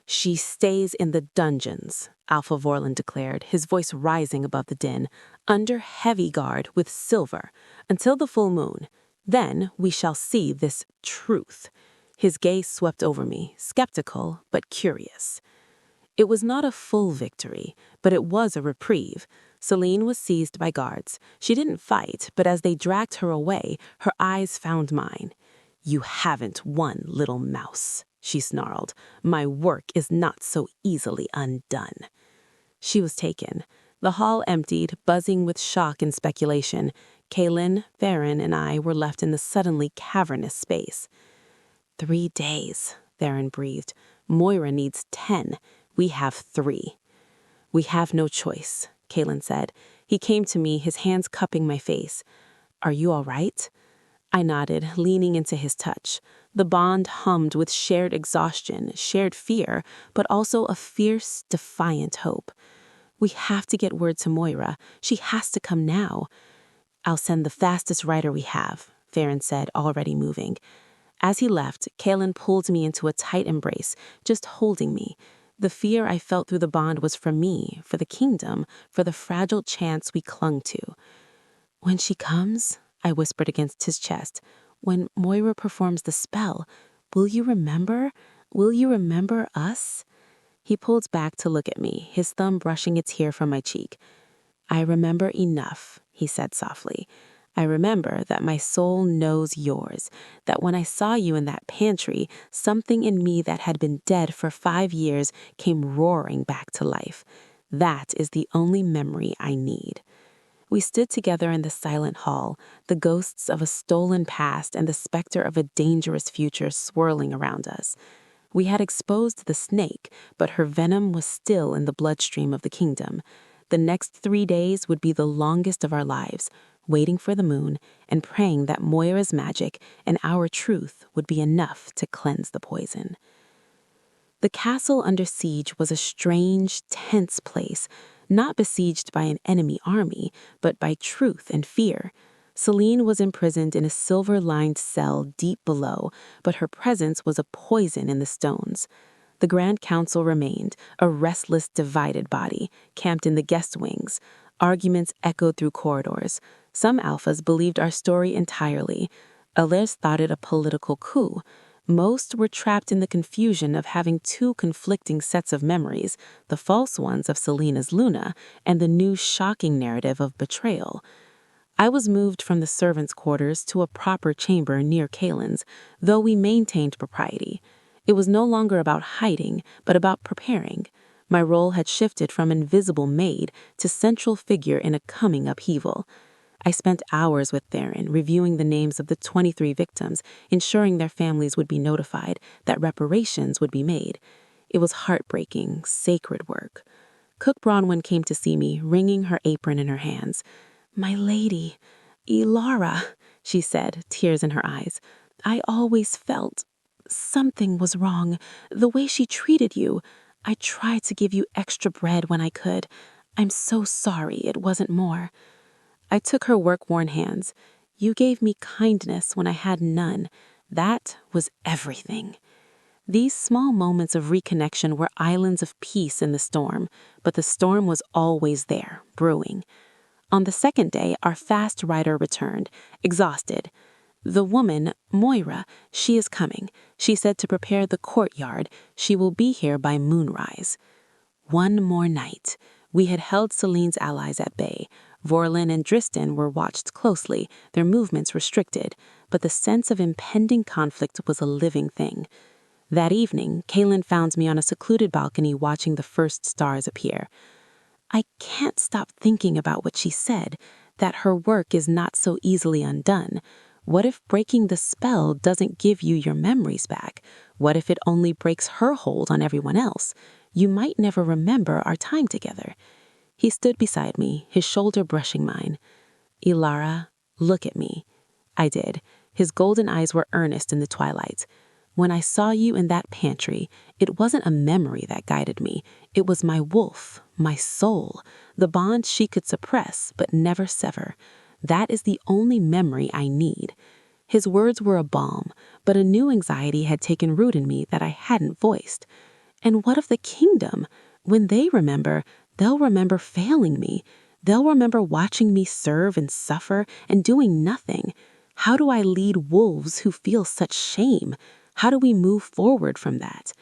"She stays in the dungeons," Alpha Vorlan declared, his voice rising above the din, "under heavy guard with silver, until the full moon. Then we shall see this truth." His gaze swept over me, skeptical but curious. It was not a full victory, but it was a reprieve. Selene was seized by guards. She didn't fight, but as they dragged her away, her eyes found mine. "You haven't won, little mouse," she snarled. "My work is not so easily undone." She was taken. The hall emptied, buzzing with shock and speculation. Kaelin, Theron, and I were left in the suddenly cavernous space. 3 days, Theron breathed. "Moira needs 10. We have 3. "We have no choice," Kaelin said. He came to me, his hands cupping my face. "Are you all right?" I nodded, leaning into his touch. The bond hummed with shared exhaustion, shared fear, but also a fierce, defiant hope. We have to get word to Moira. She has to come now. I'll send the fastest rider we have, Farron said, already moving. As he left, Kaelin pulled me into a tight embrace, just holding me. The fear I felt through the bond was for me, for the kingdom, for the fragile chance we clung to. When she comes, I whispered against his chest, when Moira performs the spell, will you remember? Will you remember us? He pulled back to look at me, his thumb brushing a tear from my cheek. I remember enough, he said softly. I remember that my soul knows yours, that when I saw you in that pantry, something in me that had been dead for 5 years came roaring back to life. That is the only memory I need. We stood together in the silent hall, the ghosts of a stolen past and the specter of a dangerous future swirling around us. We had exposed the snake, but her venom was still in the bloodstream of the kingdom. The next 3 days would be the longest of our lives, waiting for the moon and praying that Moira's magic and our truth would be enough to cleanse the poison. The castle under siege was a strange, tense place, not besieged by an enemy army, but by truth and fear. Celine was imprisoned in a silver-lined cell deep below, but her presence was a poison in the stones. The Grand Council remained, a restless, divided body, camped in the guest wings. Arguments echoed through corridors. Some alphas believed our story entirely. Others thought it a political coup. Most were trapped in the confusion of having 2 conflicting sets of memories, the false ones of Selena's Luna and the new shocking narrative of betrayal. I was moved from the servants' quarters to a proper chamber near Kaelin's, though we maintained propriety. It was no longer about hiding, but about preparing. My role had shifted from invisible maid to central figure in a coming upheaval. I spent hours with Theron, reviewing the names of the 23 victims, ensuring their families would be notified, that reparations would be made. It was heartbreaking, sacred work. Cook Bronwyn came to see me, wringing her apron in her hands. "My lady, Elara," she said, tears in her eyes. "I always felt something was wrong. The way she treated you. I tried to give you extra bread when I could. I'm so sorry it wasn't more." I took her work-worn hands. "You gave me kindness when I had none. That was everything." These small moments of reconnection were islands of peace in the storm, but the storm was always there, brewing. On the second day, our fast rider returned, exhausted. "The woman, Moira, she is coming. She said to prepare the courtyard. She will be here by moonrise." One more night. We had held Celine's allies at bay. Vorlin and Dristan were watched closely, their movements restricted, but the sense of impending conflict was a living thing. That evening, Kaelin found me on a secluded balcony watching the first stars appear. I can't stop thinking about what she said, that her work is not so easily undone. What if breaking the spell doesn't give you your memories back? What if it only breaks her hold on everyone else? You might never remember our time together. He stood beside me, his shoulder brushing mine. "Elara, look at me." I did. His golden eyes were earnest in the twilight. "When I saw you in that pantry, it wasn't a memory that guided me. It was my wolf, my soul, the bond she could suppress but never sever. That is the only memory I need." His words were a balm, but a new anxiety had taken root in me that I hadn't voiced. And what of the kingdom? When they remember, they'll remember failing me. They'll remember watching me serve and suffer and doing nothing. How do I lead wolves who feel such shame? How do we move forward from that?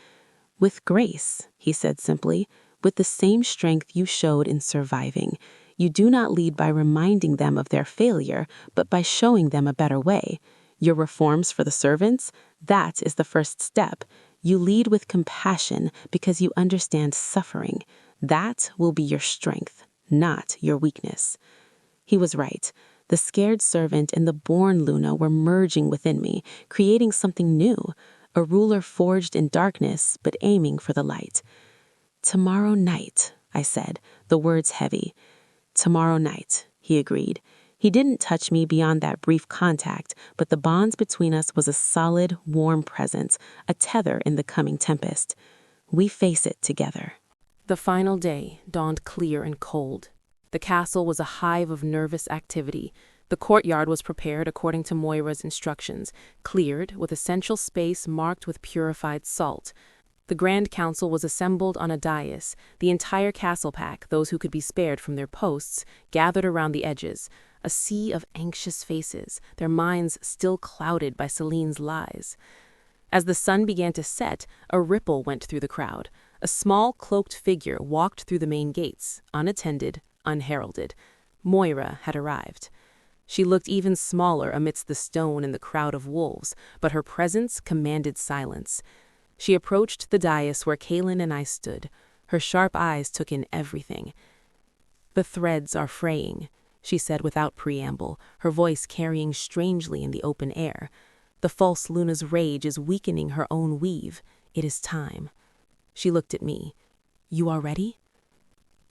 "With grace," he said simply, "with the same strength you showed in surviving. You do not lead by reminding them of their failure, but by showing them a better way. Your reforms for the servants, that is the first step. You lead with compassion because you understand suffering. That will be your strength, not your weakness." He was right. The scared servant and the born Luna were merging within me, creating something new, a ruler forged in darkness but aiming for the light. "Tomorrow night," I said, the words heavy. "Tomorrow night," he agreed. He didn't touch me beyond that brief contact, but the bonds between us was a solid, warm presence, a tether in the coming tempest. We face it together. The final day dawned clear and cold. The castle was a hive of nervous activity. The courtyard was prepared according to Moira's instructions, cleared with a central space marked with purified salt. The Grand Council was assembled on a dais. The entire castle pack, those who could be spared from their posts, gathered around the edges, a sea of anxious faces, their minds still clouded by Celine's lies. As the sun began to set, a ripple went through the crowd. A small, cloaked figure walked through the main gates, unattended, unheralded. Moira had arrived. She looked even smaller amidst the stone and the crowd of wolves, but her presence commanded silence. She approached the dais where Kaelin and I stood. Her sharp eyes took in everything. "The threads are fraying," she said without preamble, her voice carrying strangely in the open air. "The false Luna's rage is weakening her own weave. It is time." She looked at me. "You are ready?"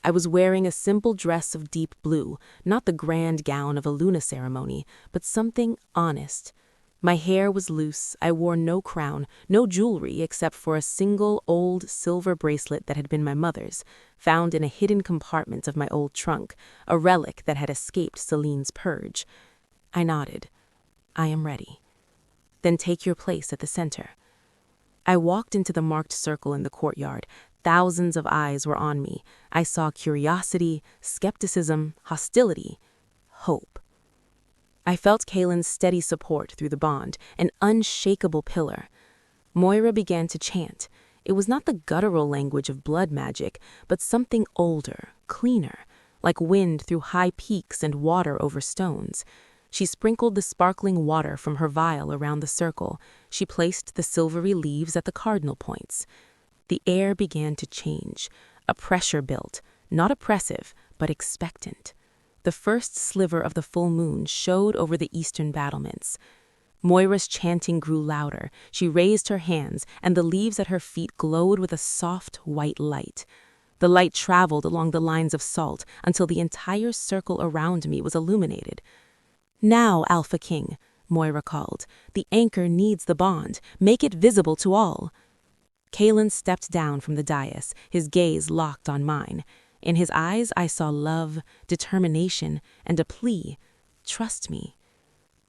I was wearing a simple dress of deep blue, not the grand gown of a Luna ceremony, but something honest. My hair was loose, I wore no crown, no jewelry except for a single old silver bracelet that had been my mother's, found in a hidden compartment of my old trunk, a relic that had escaped Celine's purge. I nodded. "I am ready." "Then take your place at the center." I walked into the marked circle in the courtyard. Thousands of eyes were on me. I saw curiosity, skepticism, hostility, hope. I felt Kaelin's steady support through the bond, an unshakable pillar. Moira began to chant. It was not the guttural language of blood magic, but something older, cleaner, like wind through high peaks and water over stones. She sprinkled the sparkling water from her vial around the circle. She placed the silvery leaves at the cardinal points. The air began to change. A pressure built, not oppressive, but expectant. The first sliver of the full moon showed over the eastern battlements. Moira's chanting grew louder. She raised her hands, and the leaves at her feet glowed with a soft, white light. The light traveled along the lines of salt until the entire circle around me was illuminated. "Now, Alpha King," Moira called. "The anchor needs the bond. Make it visible to all." Kaelin stepped down from the dais, his gaze locked on mine. In his eyes I saw love, determination, and a plea. "Trust me."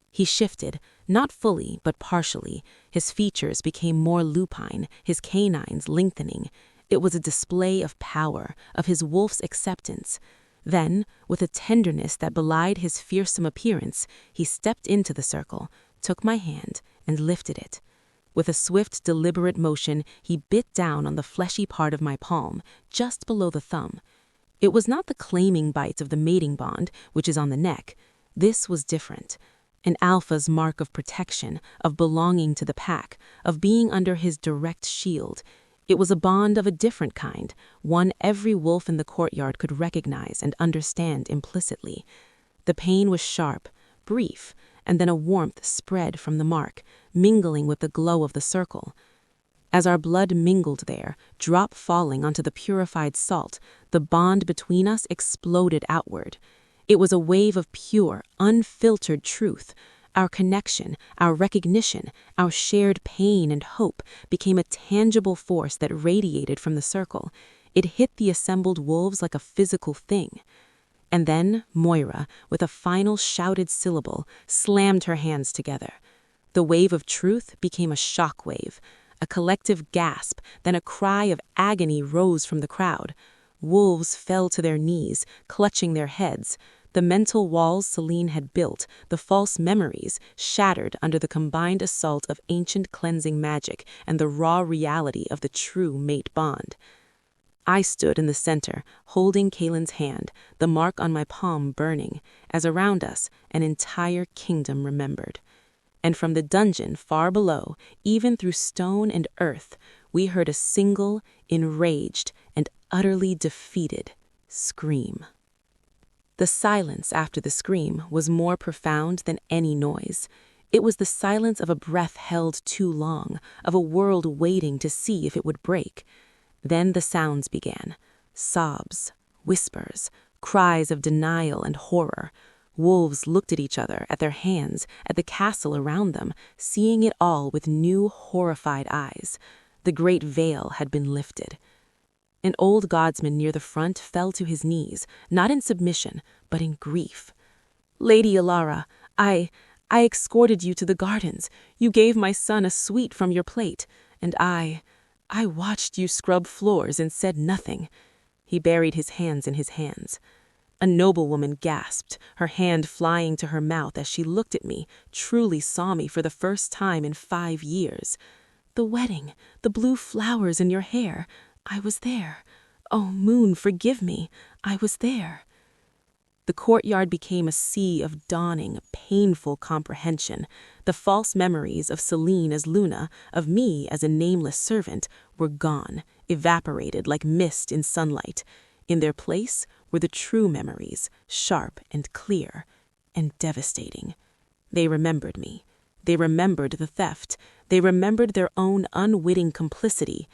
He shifted, not fully, but partially. His features became more lupine, his canines lengthening. It was a display of power, of his wolf's acceptance. Then, with a tenderness that belied his fearsome appearance, he stepped into the circle, took my hand, and lifted it. With a swift, deliberate motion, he bit down on the fleshy part of my palm, just below the thumb. It was not the claiming bite of the mating bond, which is on the neck. This was different. An alpha's mark of protection, of belonging to the pack, of being under his direct shield. It was a bond of a different kind, one every wolf in the courtyard could recognize and understand implicitly. The pain was sharp, brief, and then a warmth spread from the mark, mingling with the glow of the circle. As our blood mingled there, drop falling onto the purified salt, the bond between us exploded outward. It was a wave of pure, unfiltered truth. Our connection, our recognition, our shared pain and hope became a tangible force that radiated from the circle. It hit the assembled wolves like a physical thing. And then Moira, with a final shouted syllable, slammed her hands together. The wave of truth became a shock wave. A collective gasp, then a cry of agony rose from the crowd. Wolves fell to their knees, clutching their heads. The mental walls Celine had built, the false memories, shattered under the combined assault of ancient cleansing magic and the raw reality of the true mate bond. I stood in the center, holding Kaelin's hand, the mark on my palm burning, as around us an entire kingdom remembered. And from the dungeon far below, even through stone and earth, we heard a single, enraged, and utterly defeated scream. The silence after the scream was more profound than any noise. It was the silence of a breath held too long, of a world waiting to see if it would break. Then the sounds began. Sobs, whispers, cries of denial and horror. Wolves looked at each other, at their hands, at the castle around them, seeing it all with new, horrified eyes. The great veil had been lifted. An old guardsman near the front fell to his knees, not in submission, but in grief. "Lady Alara, I escorted you to the gardens. You gave my son a sweet from your plate, and I watched you scrub floors and said nothing." He buried his hands in his hands. A noblewoman gasped, her hand flying to her mouth as she looked at me, truly saw me for the first time in 5 years. "The wedding, the blue flowers in your hair. I was there. Oh, moon, forgive me. I was there." The courtyard became a sea of dawning, painful comprehension. The false memories of Celine as Luna, of me as a nameless servant, were gone, evaporated like mist in sunlight. In their place were the true memories, sharp and clear, and devastating. They remembered me. They remembered the theft. They remembered their own unwitting complicity.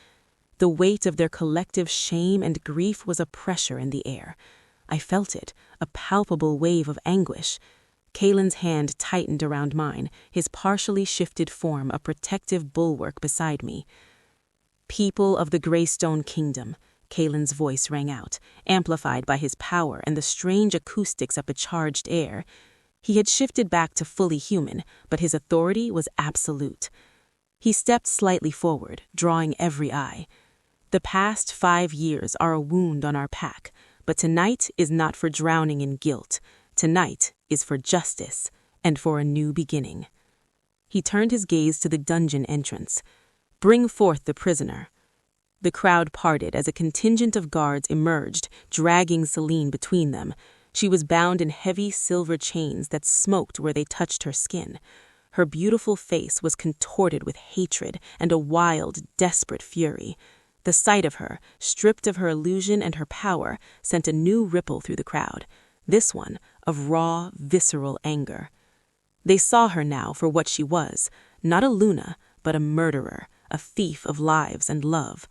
The weight of their collective shame and grief was a pressure in the air. I felt it, a palpable wave of anguish. Kaelin's hand tightened around mine, his partially shifted form a protective bulwark beside me. "People of the Greystone Kingdom," Kaelin's voice rang out, amplified by his power and the strange acoustics of the charged air. He had shifted back to fully human, but his authority was absolute. He stepped slightly forward, drawing every eye. "The past 5 years are a wound on our pack, but tonight is not for drowning in guilt. Tonight is for justice, and for a new beginning." He turned his gaze to the dungeon entrance. "Bring forth the prisoner." The crowd parted as a contingent of guards emerged, dragging Celine between them. She was bound in heavy silver chains that smoked where they touched her skin. Her beautiful face was contorted with hatred and a wild, desperate fury. The sight of her, stripped of her illusion and her power, sent a new ripple through the crowd, this one of raw, visceral anger. They saw her now for what she was, not a Luna, but a murderer, a thief of lives and love.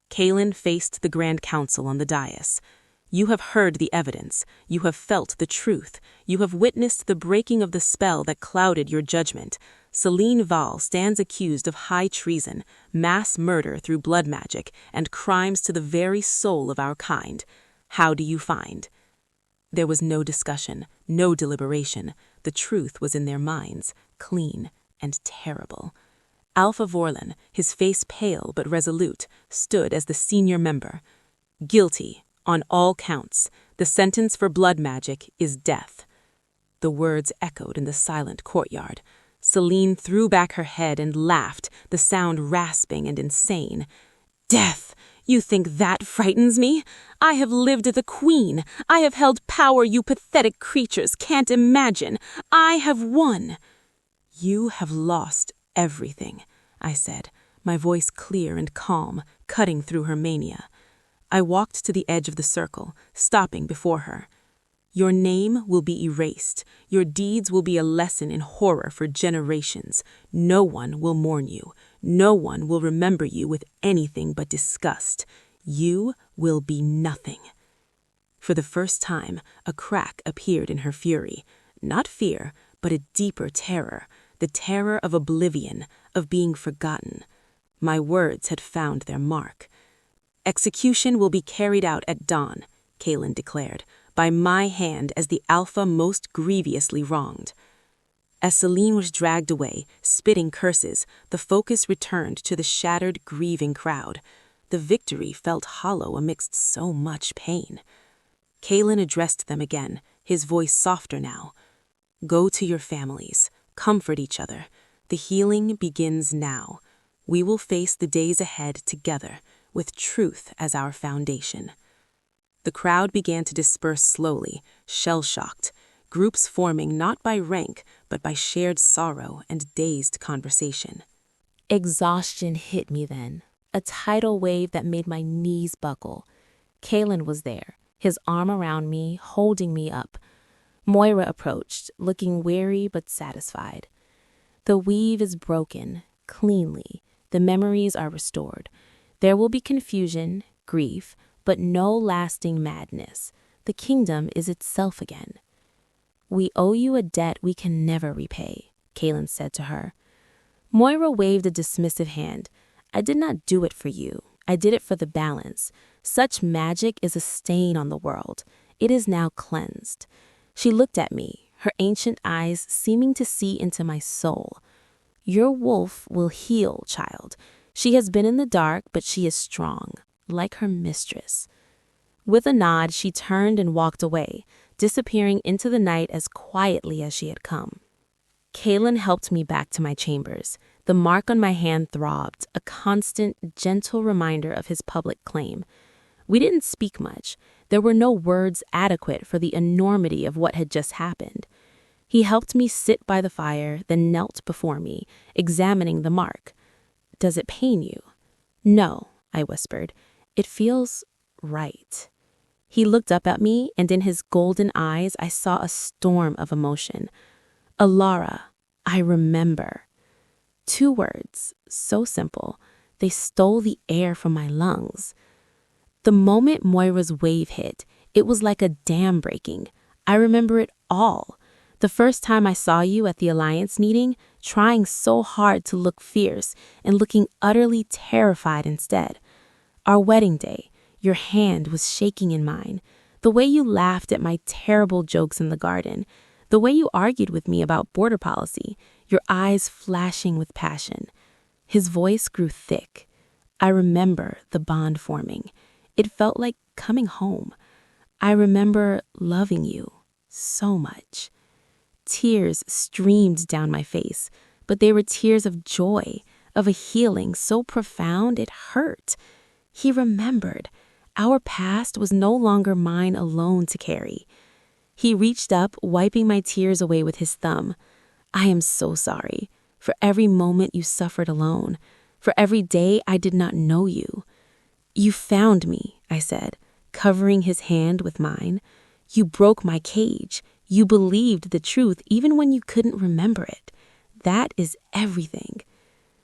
Kaelin faced the Grand Council on the dais. "You have heard the evidence. You have felt the truth. You have witnessed the breaking of the spell that clouded your judgment. Celine Val stands accused of high treason, mass murder through blood magic, and crimes to the very soul of our kind. How do you find?" There was no discussion, no deliberation. The truth was in their minds, clean and terrible. Alpha Vorlon, his face pale but resolute, stood as the senior member. "Guilty, on all counts. The sentence for blood magic is death." The words echoed in the silent courtyard. Celine threw back her head and laughed, the sound rasping and insane. "Death! You think that frightens me? I have lived the queen. I have held power you pathetic creatures can't imagine. I have won." "You have lost everything," I said, my voice clear and calm, cutting through her mania. I walked to the edge of the circle, stopping before her. "Your name will be erased. Your deeds will be a lesson in horror for generations. No one will mourn you. No one will remember you with anything but disgust. You will be nothing." For the first time, a crack appeared in her fury. Not fear, but a deeper terror. The terror of oblivion, of being forgotten. My words had found their mark. "Execution will be carried out at dawn," Kaelin declared, "by my hand as the alpha most grievously wronged." As Celine was dragged away, spitting curses, the focus returned to the shattered, grieving crowd. The victory felt hollow amidst so much pain. Kaelin addressed them again, his voice softer now. "Go to your families. Comfort each other. The healing begins now. We will face the days ahead together, with truth as our foundation." The crowd began to disperse slowly, shell-shocked, groups forming not by rank, but by shared sorrow and dazed conversation. Exhaustion hit me then, a tidal wave that made my knees buckle. Kaelin was there, his arm around me, holding me up. Moira approached, looking weary but satisfied. "The weave is broken, cleanly. The memories are restored. There will be confusion, grief, but no lasting madness. The kingdom is itself again." "We owe you a debt we can never repay," Kaylin said to her. Moira waved a dismissive hand. "I did not do it for you. I did it for the balance. Such magic is a stain on the world. It is now cleansed." She looked at me, her ancient eyes seeming to see into my soul. "Your wolf will heal, child. She has been in the dark, but she is strong, like her mistress." With a nod, she turned and walked away, disappearing into the night as quietly as she had come. Kaylin helped me back to my chambers. The mark on my hand throbbed, a constant, gentle reminder of his public claim. We didn't speak much. There were no words adequate for the enormity of what had just happened. He helped me sit by the fire, then knelt before me, examining the mark. "Does it pain you?" "No," I whispered. "It feels right." He looked up at me, and in his golden eyes I saw a storm of emotion. "Alara, I remember." 2 words, so simple. They stole the air from my lungs. The moment Moira's wave hit, it was like a dam breaking. I remember it all. The first time I saw you at the Alliance meeting, trying so hard to look fierce and looking utterly terrified instead. Our wedding day, your hand was shaking in mine. The way you laughed at my terrible jokes in the garden. The way you argued with me about border policy, your eyes flashing with passion. His voice grew thick. I remember the bond forming. It felt like coming home. I remember loving you so much. Tears streamed down my face, but they were tears of joy, of a healing so profound it hurt. He remembered. Our past was no longer mine alone to carry. He reached up, wiping my tears away with his thumb. "I am so sorry for every moment you suffered alone, for every day I did not know you." "You found me," I said, covering his hand with mine. "You broke my cage. You believed the truth even when you couldn't remember it. That is everything."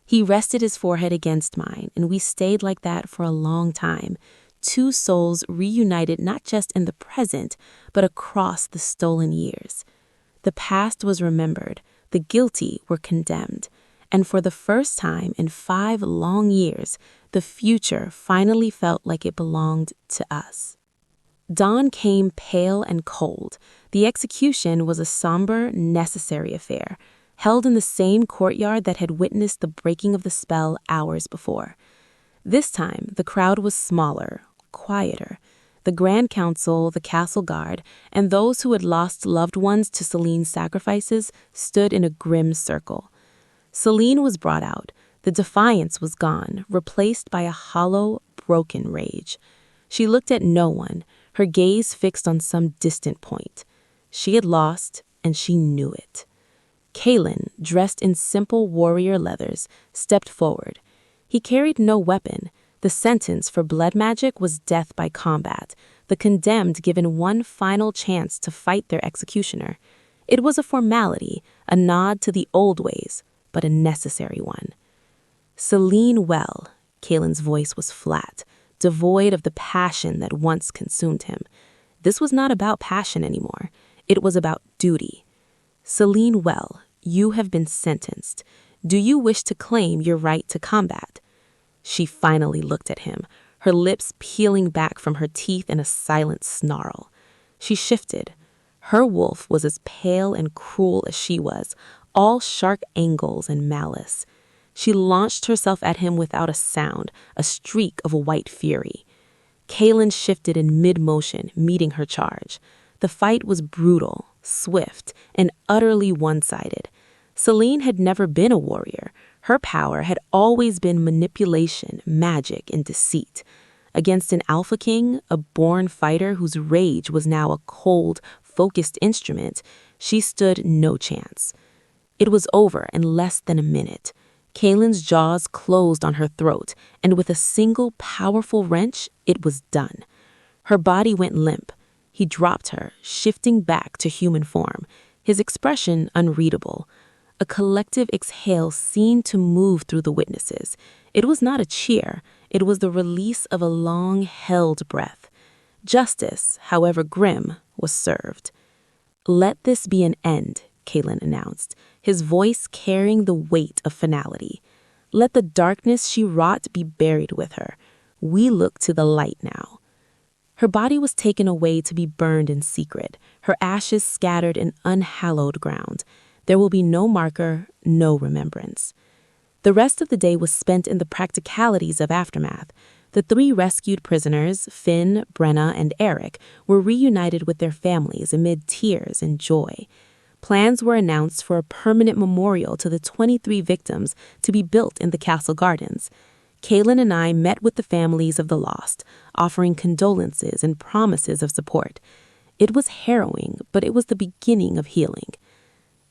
He rested his forehead against mine, and we stayed like that for a long time. 2 souls reunited not just in the present, but across the stolen years. The past was remembered, the guilty were condemned, and for the first time in 5 long years, the future finally felt like it belonged to us. Dawn came pale and cold. The execution was a somber, necessary affair, held in the same courtyard that had witnessed the breaking of the spell hours before. This time, the crowd was smaller, quieter. The Grand Council, the Castle Guard, and those who had lost loved ones to Celine's sacrifices stood in a grim circle. Celine was brought out. The defiance was gone, replaced by a hollow, broken rage. She looked at no one, her gaze fixed on some distant point. She had lost, and she knew it. Kaylin, dressed in simple warrior leathers, stepped forward. He carried no weapon. The sentence for blood magic was death by combat, the condemned given one final chance to fight their executioner. It was a formality, a nod to the old ways, but a necessary one. "Celine well," Kaylin's voice was flat, devoid of the passion that once consumed him. This was not about passion anymore. It was about duty. "Celine well, you have been sentenced. Do you wish to claim your right to combat?" She finally looked at him, her lips peeling back from her teeth in a silent snarl. She shifted. Her wolf was as pale and cruel as she was, all sharp angles and malice. She launched herself at him without a sound, a streak of white fury. Kaylin shifted in mid-motion, meeting her charge. The fight was brutal, swift, and utterly one-sided. Celine had never been a warrior. Her power had always been manipulation, magic, and deceit. Against an Alpha King, a born fighter whose rage was now a cold, focused instrument, she stood no chance. It was over in less than a minute. Kaylin's jaws closed on her throat, and with a single powerful wrench, it was done. Her body went limp. He dropped her, shifting back to human form, his expression unreadable. A collective exhale seemed to move through the witnesses. It was not a cheer. It was the release of a long-held breath. Justice, however grim, was served. Let this be an end, Kaelin announced, his voice carrying the weight of finality. Let the darkness she wrought be buried with her. We look to the light now. Her body was taken away to be burned in secret, her ashes scattered in unhallowed ground. There will be no marker, no remembrance. The rest of the day was spent in the practicalities of aftermath. The 3 rescued prisoners, Finn, Brenna, and Eric, were reunited with their families amid tears and joy. Plans were announced for a permanent memorial to the 23 victims to be built in the castle gardens. Kaelin and I met with the families of the lost, offering condolences and promises of support. It was harrowing, but it was the beginning of healing.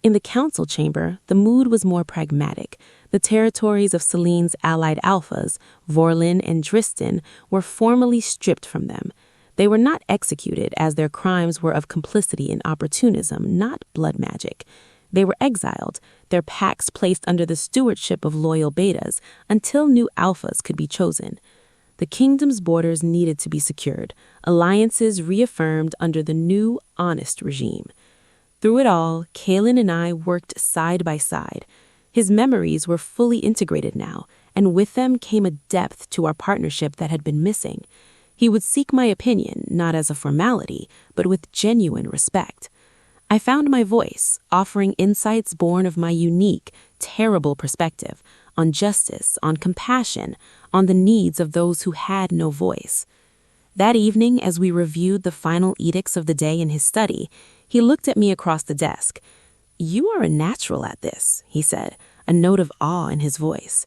In the council chamber, the mood was more pragmatic. The territories of Celine's allied alphas, Vorlin and Dristan, were formally stripped from them. They were not executed, as their crimes were of complicity and opportunism, not blood magic. They were exiled, their packs placed under the stewardship of loyal betas until new alphas could be chosen. The kingdom's borders needed to be secured, alliances reaffirmed under the new, honest regime. Through it all, Kaelin and I worked side by side. His memories were fully integrated now, and with them came a depth to our partnership that had been missing. He would seek my opinion, not as a formality, but with genuine respect. I found my voice, offering insights born of my unique, terrible perspective on justice, on compassion, on the needs of those who had no voice. That evening, as we reviewed the final edicts of the day in his study, he looked at me across the desk. "You are a natural at this," he said, a note of awe in his voice.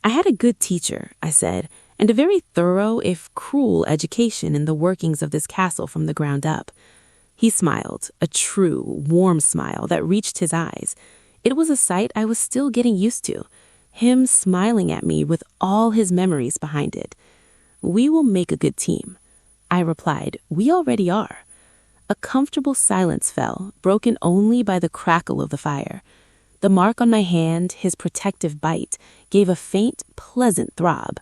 "I had a good teacher," I said, "and a very thorough, if cruel, education in the workings of this castle from the ground up." He smiled, a true, warm smile that reached his eyes. It was a sight I was still getting used to, him smiling at me with all his memories behind it. "We will make a good team." I replied, "We already are." A comfortable silence fell, broken only by the crackle of the fire. The mark on my hand, his protective bite, gave a faint, pleasant throb.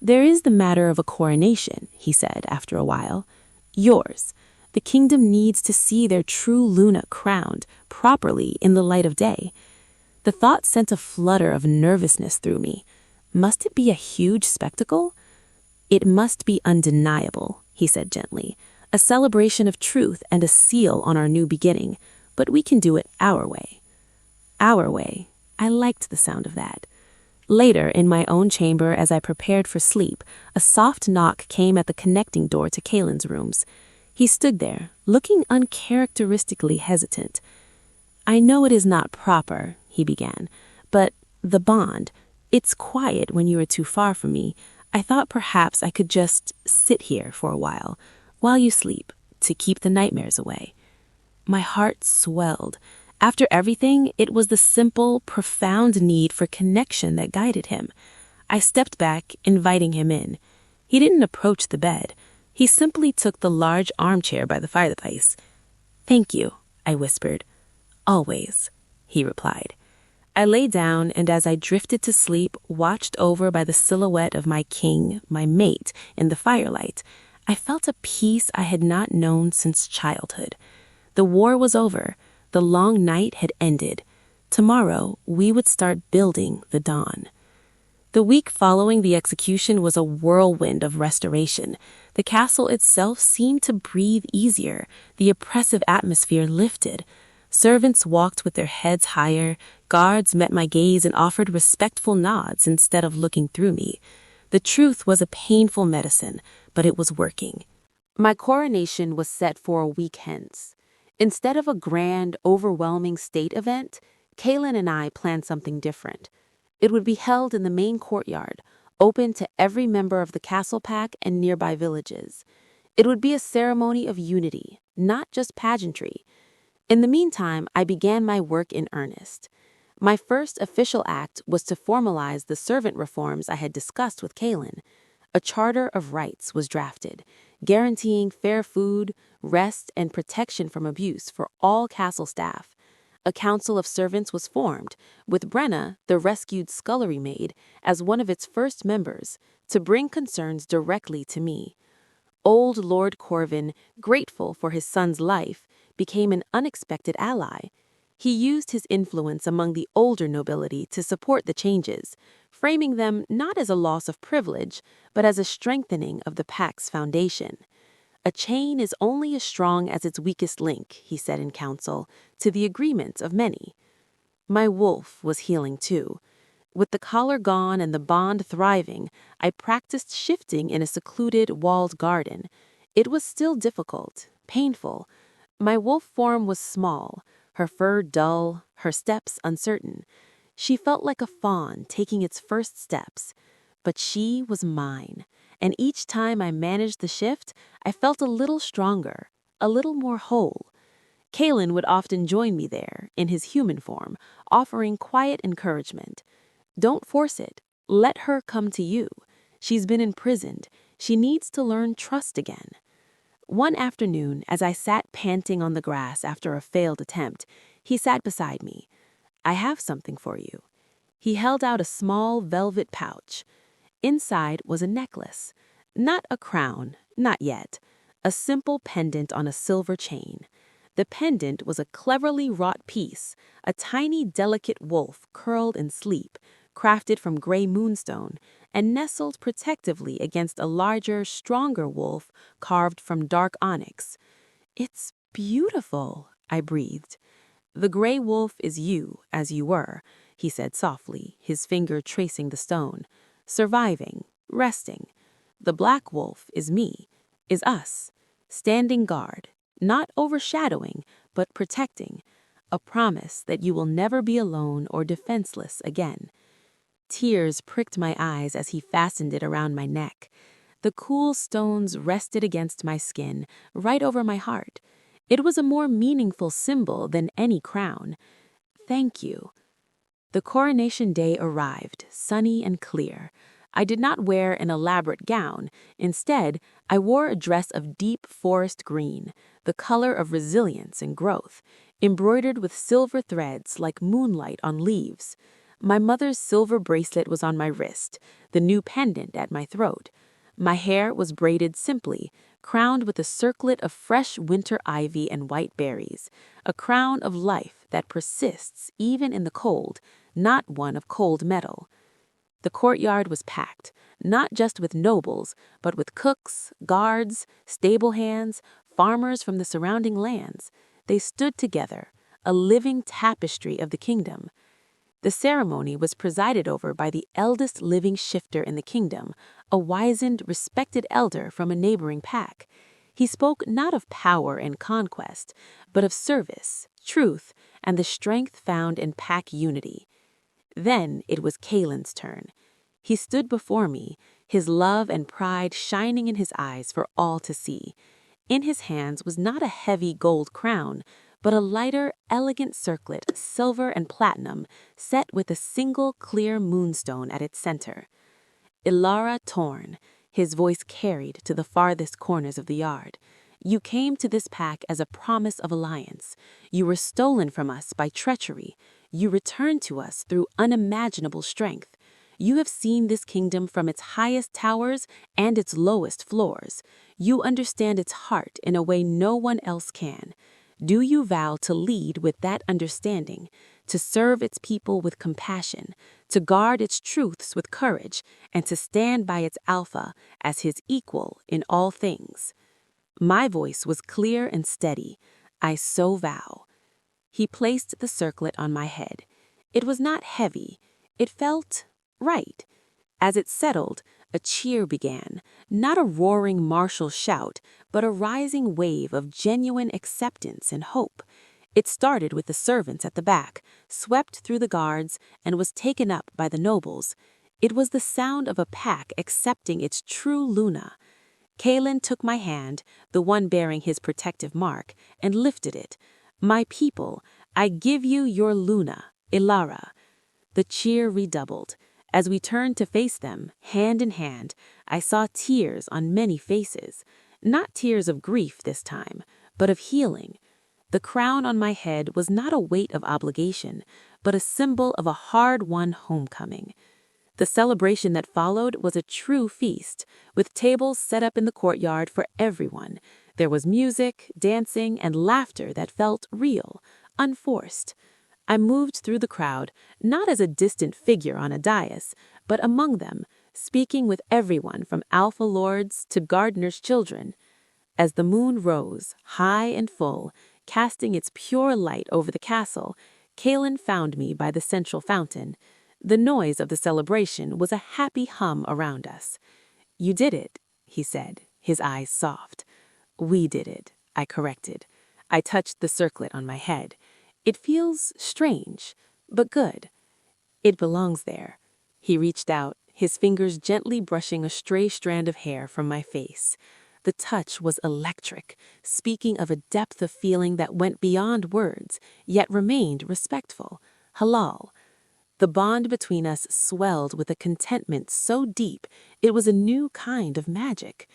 "There is the matter of a coronation," he said after a while. "Yours. The kingdom needs to see their true Luna crowned, properly, in the light of day." The thought sent a flutter of nervousness through me. Must it be a huge spectacle? "It must be undeniable," he said gently. "A celebration of truth and a seal on our new beginning, but we can do it our way." Our way. I liked the sound of that. Later, in my own chamber as I prepared for sleep, a soft knock came at the connecting door to Kaelin's rooms. He stood there, looking uncharacteristically hesitant. "I know it is not proper," he began, "but the bond, it's quiet when you are too far from me. I thought perhaps I could just sit here for a while you sleep, to keep the nightmares away." My heart swelled. After everything, it was the simple, profound need for connection that guided him. I stepped back, inviting him in. He didn't approach the bed. He simply took the large armchair by the fireplace. "Thank you," I whispered. "Always," he replied. I lay down, and as I drifted to sleep, watched over by the silhouette of my king, my mate, in the firelight, I felt a peace I had not known since childhood. The war was over. The long night had ended. Tomorrow, we would start building the dawn. The week following the execution was a whirlwind of restoration. The castle itself seemed to breathe easier. The oppressive atmosphere lifted. Servants walked with their heads higher. Guards met my gaze and offered respectful nods instead of looking through me. The truth was a painful medicine, but it was working. My coronation was set for a week hence. Instead of a grand, overwhelming state event, Kaelin and I planned something different. It would be held in the main courtyard, open to every member of the castle pack and nearby villages. It would be a ceremony of unity, not just pageantry. In the meantime, I began my work in earnest. My first official act was to formalize the servant reforms I had discussed with Kaelin. A charter of rights was drafted, guaranteeing fair food, rest, and protection from abuse for all castle staff. A council of servants was formed, with Brenna, the rescued scullery maid, as one of its first members, to bring concerns directly to me. Old Lord Corvin, grateful for his son's life, became an unexpected ally. He used his influence among the older nobility to support the changes, framing them not as a loss of privilege, but as a strengthening of the pack's foundation. A chain is only as strong as its weakest link, he said in council, to the agreement of many. My wolf was healing too. With the collar gone and the bond thriving, I practiced shifting in a secluded, walled garden. It was still difficult, painful. My wolf form was small, her fur dull, her steps uncertain. She felt like a fawn taking its first steps. But she was mine, and each time I managed the shift, I felt a little stronger, a little more whole. Kalen would often join me there, in his human form, offering quiet encouragement. Don't force it. Let her come to you. She's been imprisoned. She needs to learn trust again. One afternoon, as I sat panting on the grass after a failed attempt, he sat beside me. I have something for you. He held out a small velvet pouch. Inside was a necklace. Not a crown, not yet. A simple pendant on a silver chain. The pendant was a cleverly wrought piece, a tiny, delicate wolf curled in sleep, crafted from gray moonstone, and nestled protectively against a larger, stronger wolf carved from dark onyx. It's beautiful, I breathed. The gray wolf is you, as you were, he said softly, his finger tracing the stone. Surviving, resting. The black wolf is me, is us, standing guard, not overshadowing, but protecting, a promise that you will never be alone or defenseless again. Tears pricked my eyes as he fastened it around my neck. The cool stones rested against my skin, right over my heart. It was a more meaningful symbol than any crown. Thank you. The coronation day arrived, sunny and clear. I did not wear an elaborate gown. Instead, I wore a dress of deep forest green, the color of resilience and growth, embroidered with silver threads like moonlight on leaves. My mother's silver bracelet was on my wrist, the new pendant at my throat. My hair was braided simply, crowned with a circlet of fresh winter ivy and white berries, a crown of life that persists even in the cold, not one of cold metal. The courtyard was packed, not just with nobles, but with cooks, guards, stable hands, farmers from the surrounding lands. They stood together, a living tapestry of the kingdom. The ceremony was presided over by the eldest living shifter in the kingdom, a wizened, respected elder from a neighboring pack. He spoke not of power and conquest, but of service, truth, and the strength found in pack unity. Then it was Kalen's turn. He stood before me, his love and pride shining in his eyes for all to see. In his hands was not a heavy gold crown, but a lighter, elegant circlet, silver and platinum, set with a single clear moonstone at its center. Ilara Torn, his voice carried to the farthest corners of the yard. You came to this pack as a promise of alliance. You were stolen from us by treachery. You returned to us through unimaginable strength. You have seen this kingdom from its highest towers and its lowest floors. You understand its heart in a way no one else can. Do you vow to lead with that understanding, to serve its people with compassion, to guard its truths with courage, and to stand by its alpha as his equal in all things? My voice was clear and steady. I so vow. He placed the circlet on my head. It was not heavy. It felt right. As it settled, a cheer began, not a roaring martial shout, but a rising wave of genuine acceptance and hope. It started with the servants at the back, swept through the guards, and was taken up by the nobles. It was the sound of a pack accepting its true Luna. Kalen took my hand, the one bearing his protective mark, and lifted it. My people, I give you your Luna, Ilara. The cheer redoubled. As we turned to face them, hand in hand, I saw tears on many faces. Not tears of grief this time, but of healing. The crown on my head was not a weight of obligation, but a symbol of a hard-won homecoming. The celebration that followed was a true feast, with tables set up in the courtyard for everyone. There was music, dancing, and laughter that felt real, unforced. I moved through the crowd, not as a distant figure on a dais, but among them, speaking with everyone from alpha lords to gardeners' children. As the moon rose, high and full, casting its pure light over the castle, Kalen found me by the central fountain. The noise of the celebration was a happy hum around us. "You did it," he said, his eyes soft. "We did it," I corrected. I touched the circlet on my head. "It feels strange, but good. It belongs there." He reached out, his fingers gently brushing a stray strand of hair from my face. The touch was electric, speaking of a depth of feeling that went beyond words, yet remained respectful. Halal. The bond between us swelled with a contentment so deep it was a new kind of magic.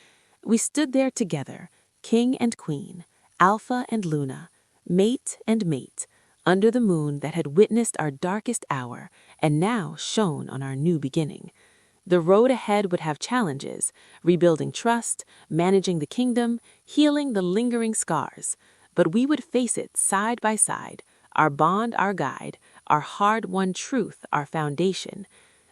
We stood there together, king and queen, alpha and Luna, mate and mate, under the moon that had witnessed our darkest hour and now shone on our new beginning. The road ahead would have challenges, rebuilding trust, managing the kingdom, healing the lingering scars. But we would face it side by side, our bond our guide, our hard-won truth our foundation.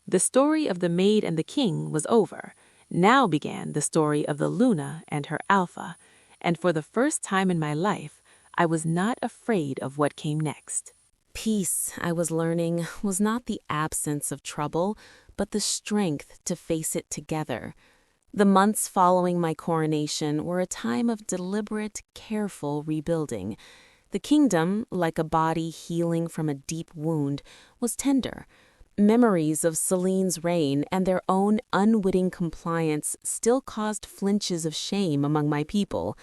The story of the maid and the king was over. Now began the story of the Luna and her alpha. And for the first time in my life, I was not afraid of what came next. Peace, I was learning, was not the absence of trouble, but the strength to face it together. The months following my coronation were a time of deliberate, careful rebuilding. The kingdom, like a body healing from a deep wound, was tender. Memories of Celine's reign and their own unwitting compliance still caused flinches of shame among my people.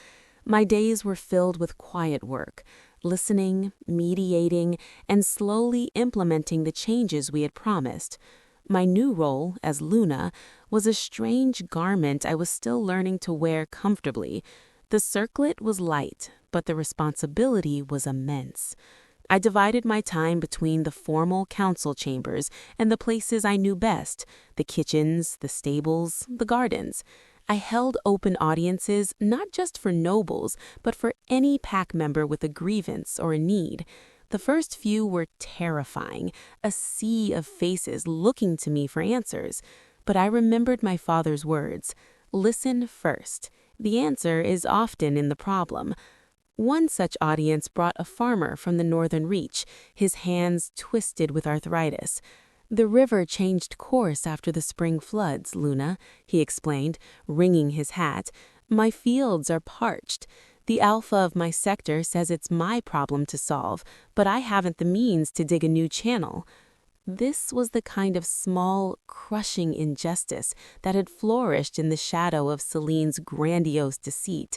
My days were filled with quiet work, listening, mediating, and slowly implementing the changes we had promised. My new role, as Luna, was a strange garment I was still learning to wear comfortably. The circlet was light, but the responsibility was immense. I divided my time between the formal council chambers and the places I knew best, the kitchens, the stables, the gardens. I held open audiences not just for nobles, but for any pack member with a grievance or a need. The first few were terrifying, a sea of faces looking to me for answers. But I remembered my father's words, "Listen first. The answer is often in the problem." One such audience brought a farmer from the northern reach, his hands twisted with arthritis. "The river changed course after the spring floods, Luna," he explained, wringing his hat. "My fields are parched. The alpha of my sector says it's my problem to solve, but I haven't the means to dig a new channel." This was the kind of small, crushing injustice that had flourished in the shadow of Celine's grandiose deceit.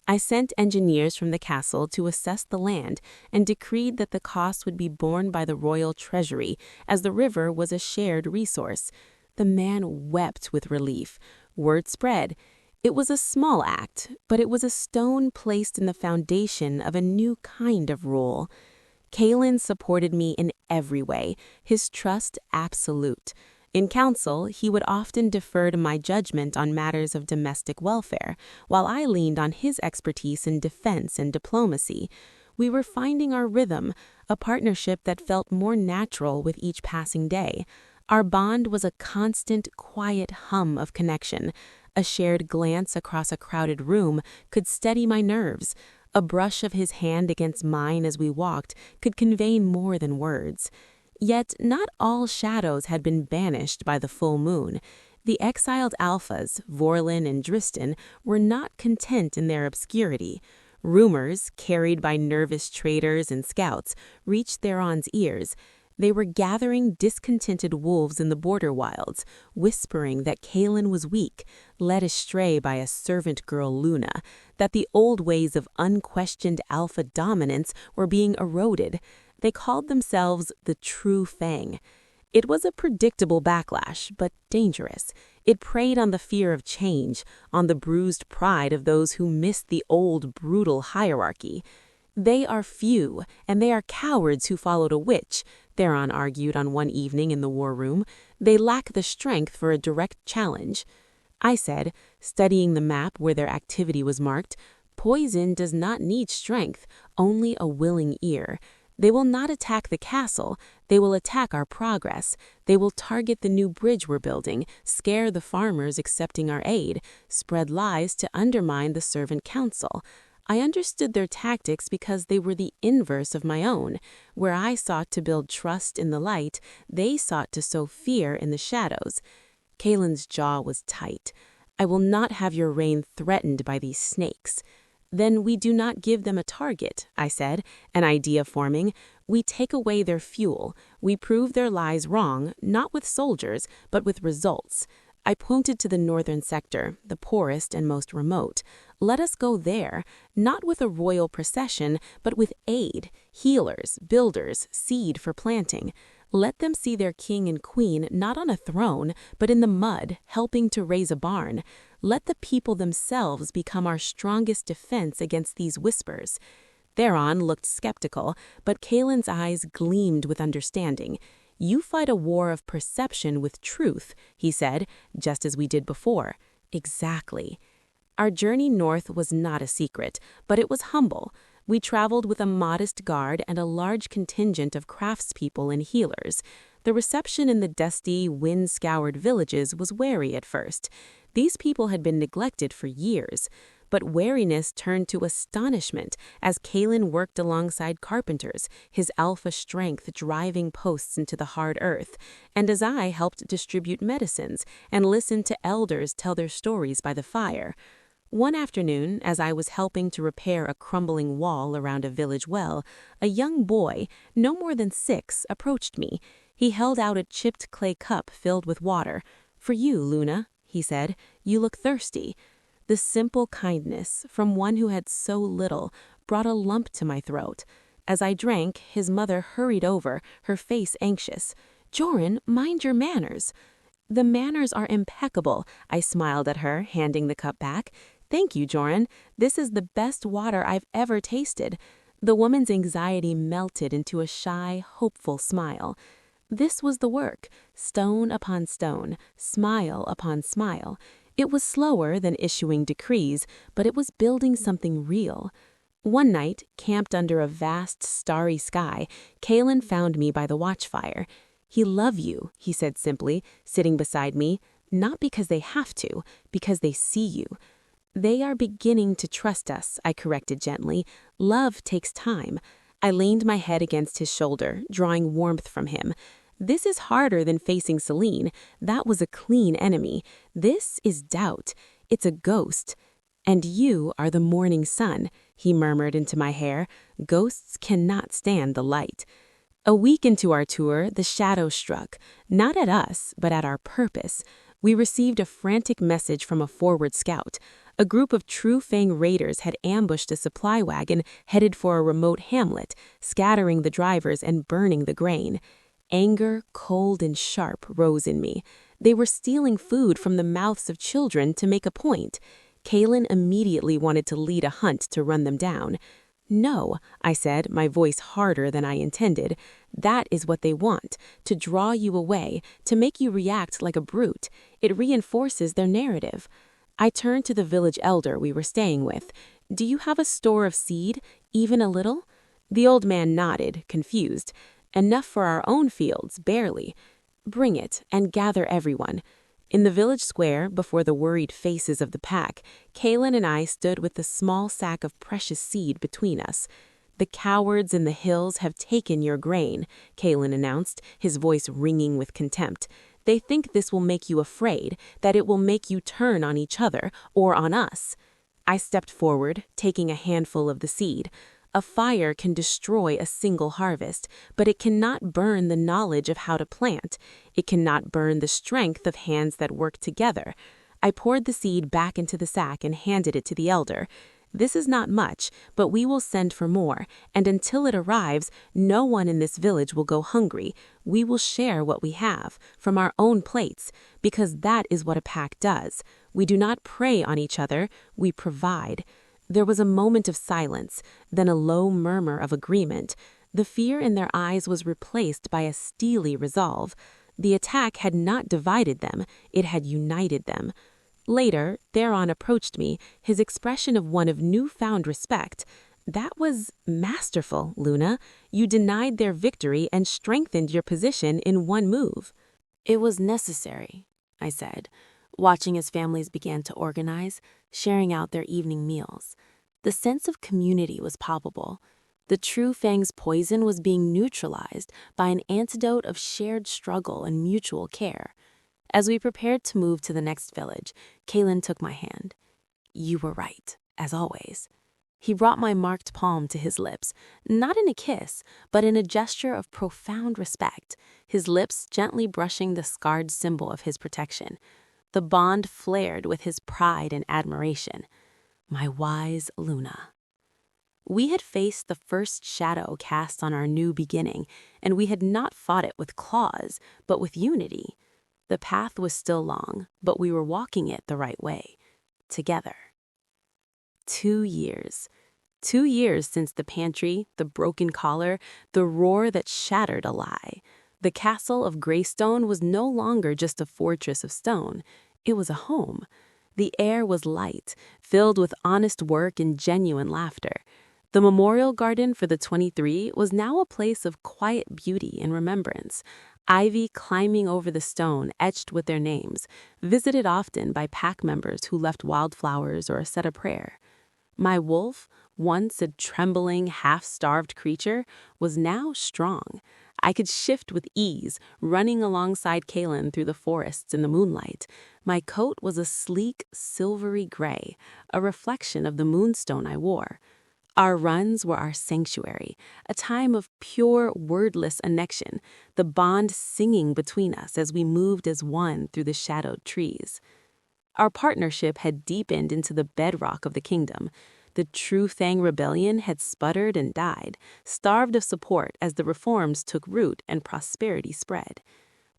I sent engineers from the castle to assess the land and decreed that the cost would be borne by the royal treasury, as the river was a shared resource. The man wept with relief. Word spread. It was a small act, but it was a stone placed in the foundation of a new kind of rule. Kalen supported me in every way, his trust absolute. In council, he would often defer to my judgment on matters of domestic welfare, while I leaned on his expertise in defense and diplomacy. We were finding our rhythm, a partnership that felt more natural with each passing day. Our bond was a constant, quiet hum of connection. A shared glance across a crowded room could steady my nerves. A brush of his hand against mine as we walked could convey more than words. Yet not all shadows had been banished by the full moon. The exiled alphas, Vorlin and Dristan, were not content in their obscurity. Rumors, carried by nervous traders and scouts, reached Theron's ears. They were gathering discontented wolves in the border wilds, whispering that Kalen was weak, led astray by a servant girl Luna, that the old ways of unquestioned alpha dominance were being eroded. They called themselves the True Fang. It was a predictable backlash, but dangerous. It preyed on the fear of change, on the bruised pride of those who missed the old, brutal hierarchy. "They are few, and they are cowards who followed a witch," Theron argued on one evening in the war room. "They lack the strength for a direct challenge." I said, studying the map where their activity was marked, Poison does not need strength, only a willing ear. They will not attack the castle, they will attack our progress. They will target the new bridge we're building, scare the farmers accepting our aid, spread lies to undermine the servant council. I understood their tactics because they were the inverse of my own. Where I sought to build trust in the light, they sought to sow fear in the shadows. Kalen's jaw was tight. I will not have your reign threatened by these snakes. Then we do not give them a target, I said, an idea forming. We take away their fuel. We prove their lies wrong, not with soldiers, but with results. I pointed to the northern sector, the poorest and most remote. Let us go there, not with a royal procession, but with aid, healers, builders, seed for planting. Let them see their king and queen not on a throne, but in the mud, helping to raise a barn. Let the people themselves become our strongest defense against these whispers. Theron looked skeptical, but Kalen's eyes gleamed with understanding. You fight a war of perception with truth, he said, just as we did before. Exactly. Our journey north was not a secret, but it was humble. We traveled with a modest guard and a large contingent of craftspeople and healers. The reception in the dusty, wind-scoured villages was wary at first. These people had been neglected for years. But wariness turned to astonishment as Kalen worked alongside carpenters, his alpha strength driving posts into the hard earth, and as I helped distribute medicines and listened to elders tell their stories by the fire. One afternoon, as I was helping to repair a crumbling wall around a village well, a young boy, no more than 6, approached me. He held out a chipped clay cup filled with water. "For you, Luna," he said. "You look thirsty." The simple kindness, from one who had so little, brought a lump to my throat. As I drank, his mother hurried over, her face anxious. "Joran, mind your manners." "The manners are impeccable," I smiled at her, handing the cup back. "Thank you, Joran. This is the best water I've ever tasted." The woman's anxiety melted into a shy, hopeful smile. This was the work, stone upon stone, smile upon smile. It was slower than issuing decrees, but it was building something real. One night, camped under a vast, starry sky, Kalen found me by the watchfire. "He love you," he said simply, sitting beside me, "not because they have to, because they see you." "They are beginning to trust us," I corrected gently. "Love takes time." I leaned my head against his shoulder, drawing warmth from him. "This is harder than facing Celine. That was a clean enemy. This is doubt. It's a ghost. And you are the morning sun," he murmured into my hair. "Ghosts cannot stand the light." A week into our tour, the shadow struck, not at us, but at our purpose. We received a frantic message from a forward scout. A group of True Fang raiders had ambushed a supply wagon headed for a remote hamlet, scattering the drivers and burning the grain. Anger, cold and sharp, rose in me. They were stealing food from the mouths of children to make a point. Kalen immediately wanted to lead a hunt to run them down. "No," I said, my voice harder than I intended. "That is what they want, to draw you away, to make you react like a brute. It reinforces their narrative." I turned to the village elder we were staying with. "Do you have a store of seed, even a little?" The old man nodded, confused. "Enough for our own fields, barely." "Bring it, and gather everyone." In the village square, before the worried faces of the pack, Kalen and I stood with the small sack of precious seed between us. "The cowards in the hills have taken your grain," Kalen announced, his voice ringing with contempt. "They think this will make you afraid, that it will make you turn on each other, or on us." I stepped forward, taking a handful of the seed. A fire can destroy a single harvest, but it cannot burn the knowledge of how to plant. It cannot burn the strength of hands that work together. I poured the seed back into the sack and handed it to the elder. "This is not much, but we will send for more, and until it arrives, no one in this village will go hungry. We will share what we have, from our own plates, because that is what a pack does. We do not prey on each other, we provide." There was a moment of silence, then a low murmur of agreement. The fear in their eyes was replaced by a steely resolve. The attack had not divided them, it had united them. Later, Theron approached me, his expression of one of newfound respect. That was masterful, Luna. You denied their victory and strengthened your position in one move. It was necessary, I said, watching as families began to organize, sharing out their evening meals. The sense of community was palpable. The true Fang's poison was being neutralized by an antidote of shared struggle and mutual care. As we prepared to move to the next village, Kalen took my hand. You were right, as always. He brought my marked palm to his lips, not in a kiss, but in a gesture of profound respect, his lips gently brushing the scarred symbol of his protection. The bond flared with his pride and admiration. My wise Luna. We had faced the first shadow cast on our new beginning, and we had not fought it with claws, but with unity. The path was still long, but we were walking it the right way, together. 2 years. 2 years since the pantry, the broken collar, the roar that shattered a lie. The castle of Greystone was no longer just a fortress of stone. It was a home. The air was light, filled with honest work and genuine laughter. The memorial garden for the 23 was now a place of quiet beauty and remembrance. Ivy climbing over the stone etched with their names, visited often by pack members who left wildflowers or said a prayer. My wolf, once a trembling, half-starved creature, was now strong. I could shift with ease, running alongside Kalen through the forests in the moonlight. My coat was a sleek, silvery gray, a reflection of the moonstone I wore. Our runs were our sanctuary, a time of pure, wordless connection, the bond singing between us as we moved as one through the shadowed trees. Our partnership had deepened into the bedrock of the kingdom. The True Fang rebellion had sputtered and died, starved of support as the reforms took root and prosperity spread.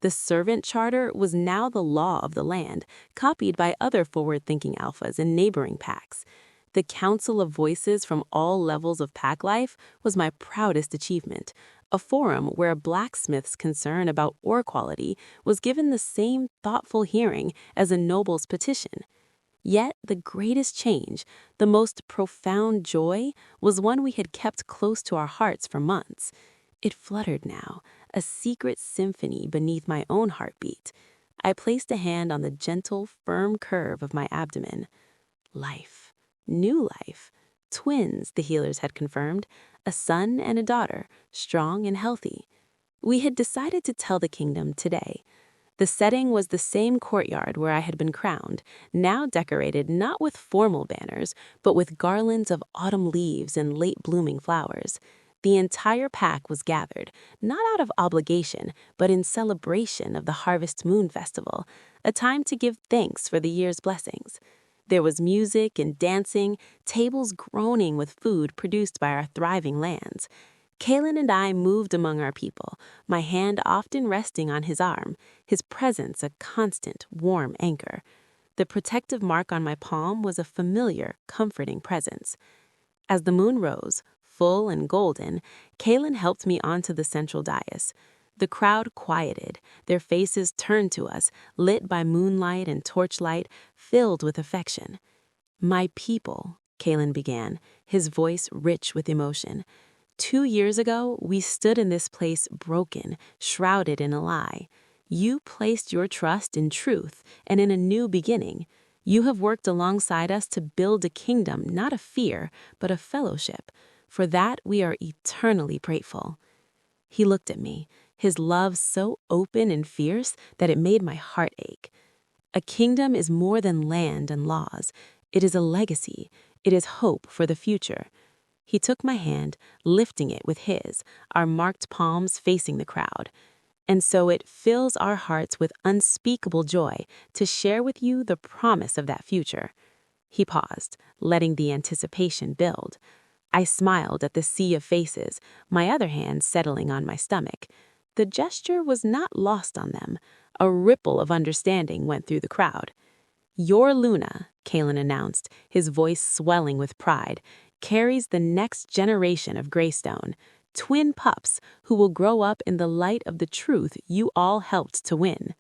The servant charter was now the law of the land, copied by other forward-thinking alphas in neighboring packs. The council of voices from all levels of pack life was my proudest achievement, a forum where a blacksmith's concern about ore quality was given the same thoughtful hearing as a noble's petition. Yet the greatest change, the most profound joy, was one we had kept close to our hearts for months. It fluttered now, a secret symphony beneath my own heartbeat. I placed a hand on the gentle, firm curve of my abdomen. Life. New life. Twins, the healers had confirmed, a son and a daughter, strong and healthy. We had decided to tell the kingdom today. The setting was the same courtyard where I had been crowned, now decorated not with formal banners, but with garlands of autumn leaves and late-blooming flowers. The entire pack was gathered, not out of obligation, but in celebration of the Harvest Moon Festival, a time to give thanks for the year's blessings. There was music and dancing, tables groaning with food produced by our thriving lands. Kalen and I moved among our people, my hand often resting on his arm, his presence a constant, warm anchor. The protective mark on my palm was a familiar, comforting presence. As the moon rose, full and golden, Kalen helped me onto the central dais. The crowd quieted, their faces turned to us, lit by moonlight and torchlight, filled with affection. My people, Kalen began, his voice rich with emotion. 2 years ago, we stood in this place broken, shrouded in a lie. You placed your trust in truth and in a new beginning. You have worked alongside us to build a kingdom, not of fear, but of fellowship. For that, we are eternally grateful. He looked at me, his love so open and fierce that it made my heart ache. A kingdom is more than land and laws. It is a legacy. It is hope for the future. He took my hand, lifting it with his, our marked palms facing the crowd. And so it fills our hearts with unspeakable joy to share with you the promise of that future. He paused, letting the anticipation build. I smiled at the sea of faces, my other hand settling on my stomach. The gesture was not lost on them. A ripple of understanding went through the crowd. Your Luna, Kalen announced, his voice swelling with pride, carries the next generation of Greystone, twin pups who will grow up in the light of the truth you all helped to win.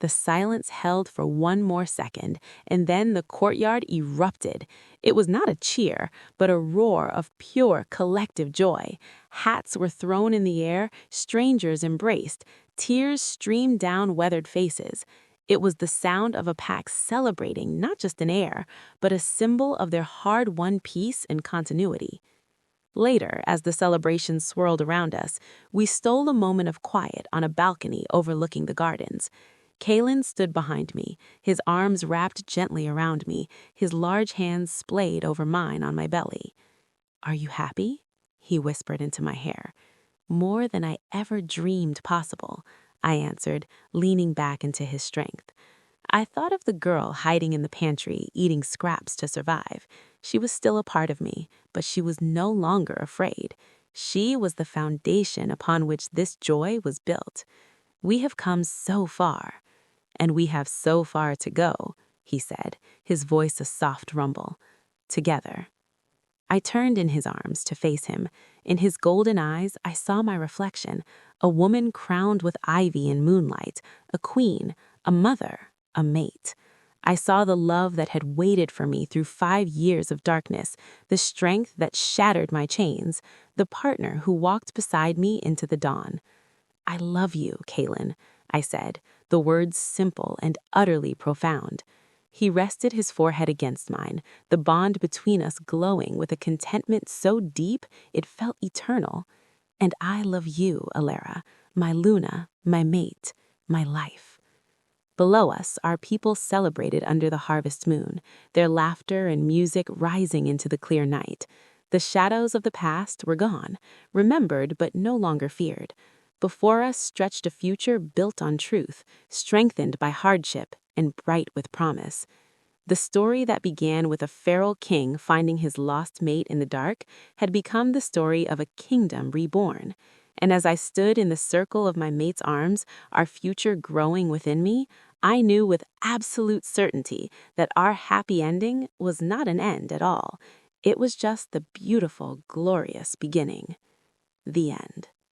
The silence held for one more second, and then the courtyard erupted. It was not a cheer, but a roar of pure collective joy. Hats were thrown in the air, strangers embraced, tears streamed down weathered faces. It was the sound of a pack celebrating not just an heir, but a symbol of their hard-won peace and continuity. Later, as the celebration swirled around us, we stole a moment of quiet on a balcony overlooking the gardens. Kalen stood behind me, his arms wrapped gently around me, his large hands splayed over mine on my belly. "Are you happy?" he whispered into my hair. "More than I ever dreamed possible," I answered, leaning back into his strength. I thought of the girl hiding in the pantry, eating scraps to survive. She was still a part of me, but she was no longer afraid. She was the foundation upon which this joy was built. "We have come so far." "And we have so far to go," he said, his voice a soft rumble. "Together." I turned in his arms to face him. In his golden eyes, I saw my reflection, a woman crowned with ivy and moonlight, a queen, a mother, a mate. I saw the love that had waited for me through 5 years of darkness, the strength that shattered my chains, the partner who walked beside me into the dawn. "I love you, Kalen," I said, the words simple and utterly profound. He rested his forehead against mine, the bond between us glowing with a contentment so deep it felt eternal. "And I love you, Alara, my Luna, my mate, my life." Below us, our people celebrated under the harvest moon, their laughter and music rising into the clear night. The shadows of the past were gone, remembered but no longer feared. Before us stretched a future built on truth, strengthened by hardship and bright with promise. The story that began with a feral king finding his lost mate in the dark had become the story of a kingdom reborn. And as I stood in the circle of my mate's arms, our future growing within me, I knew with absolute certainty that our happy ending was not an end at all. It was just the beautiful, glorious beginning. The end.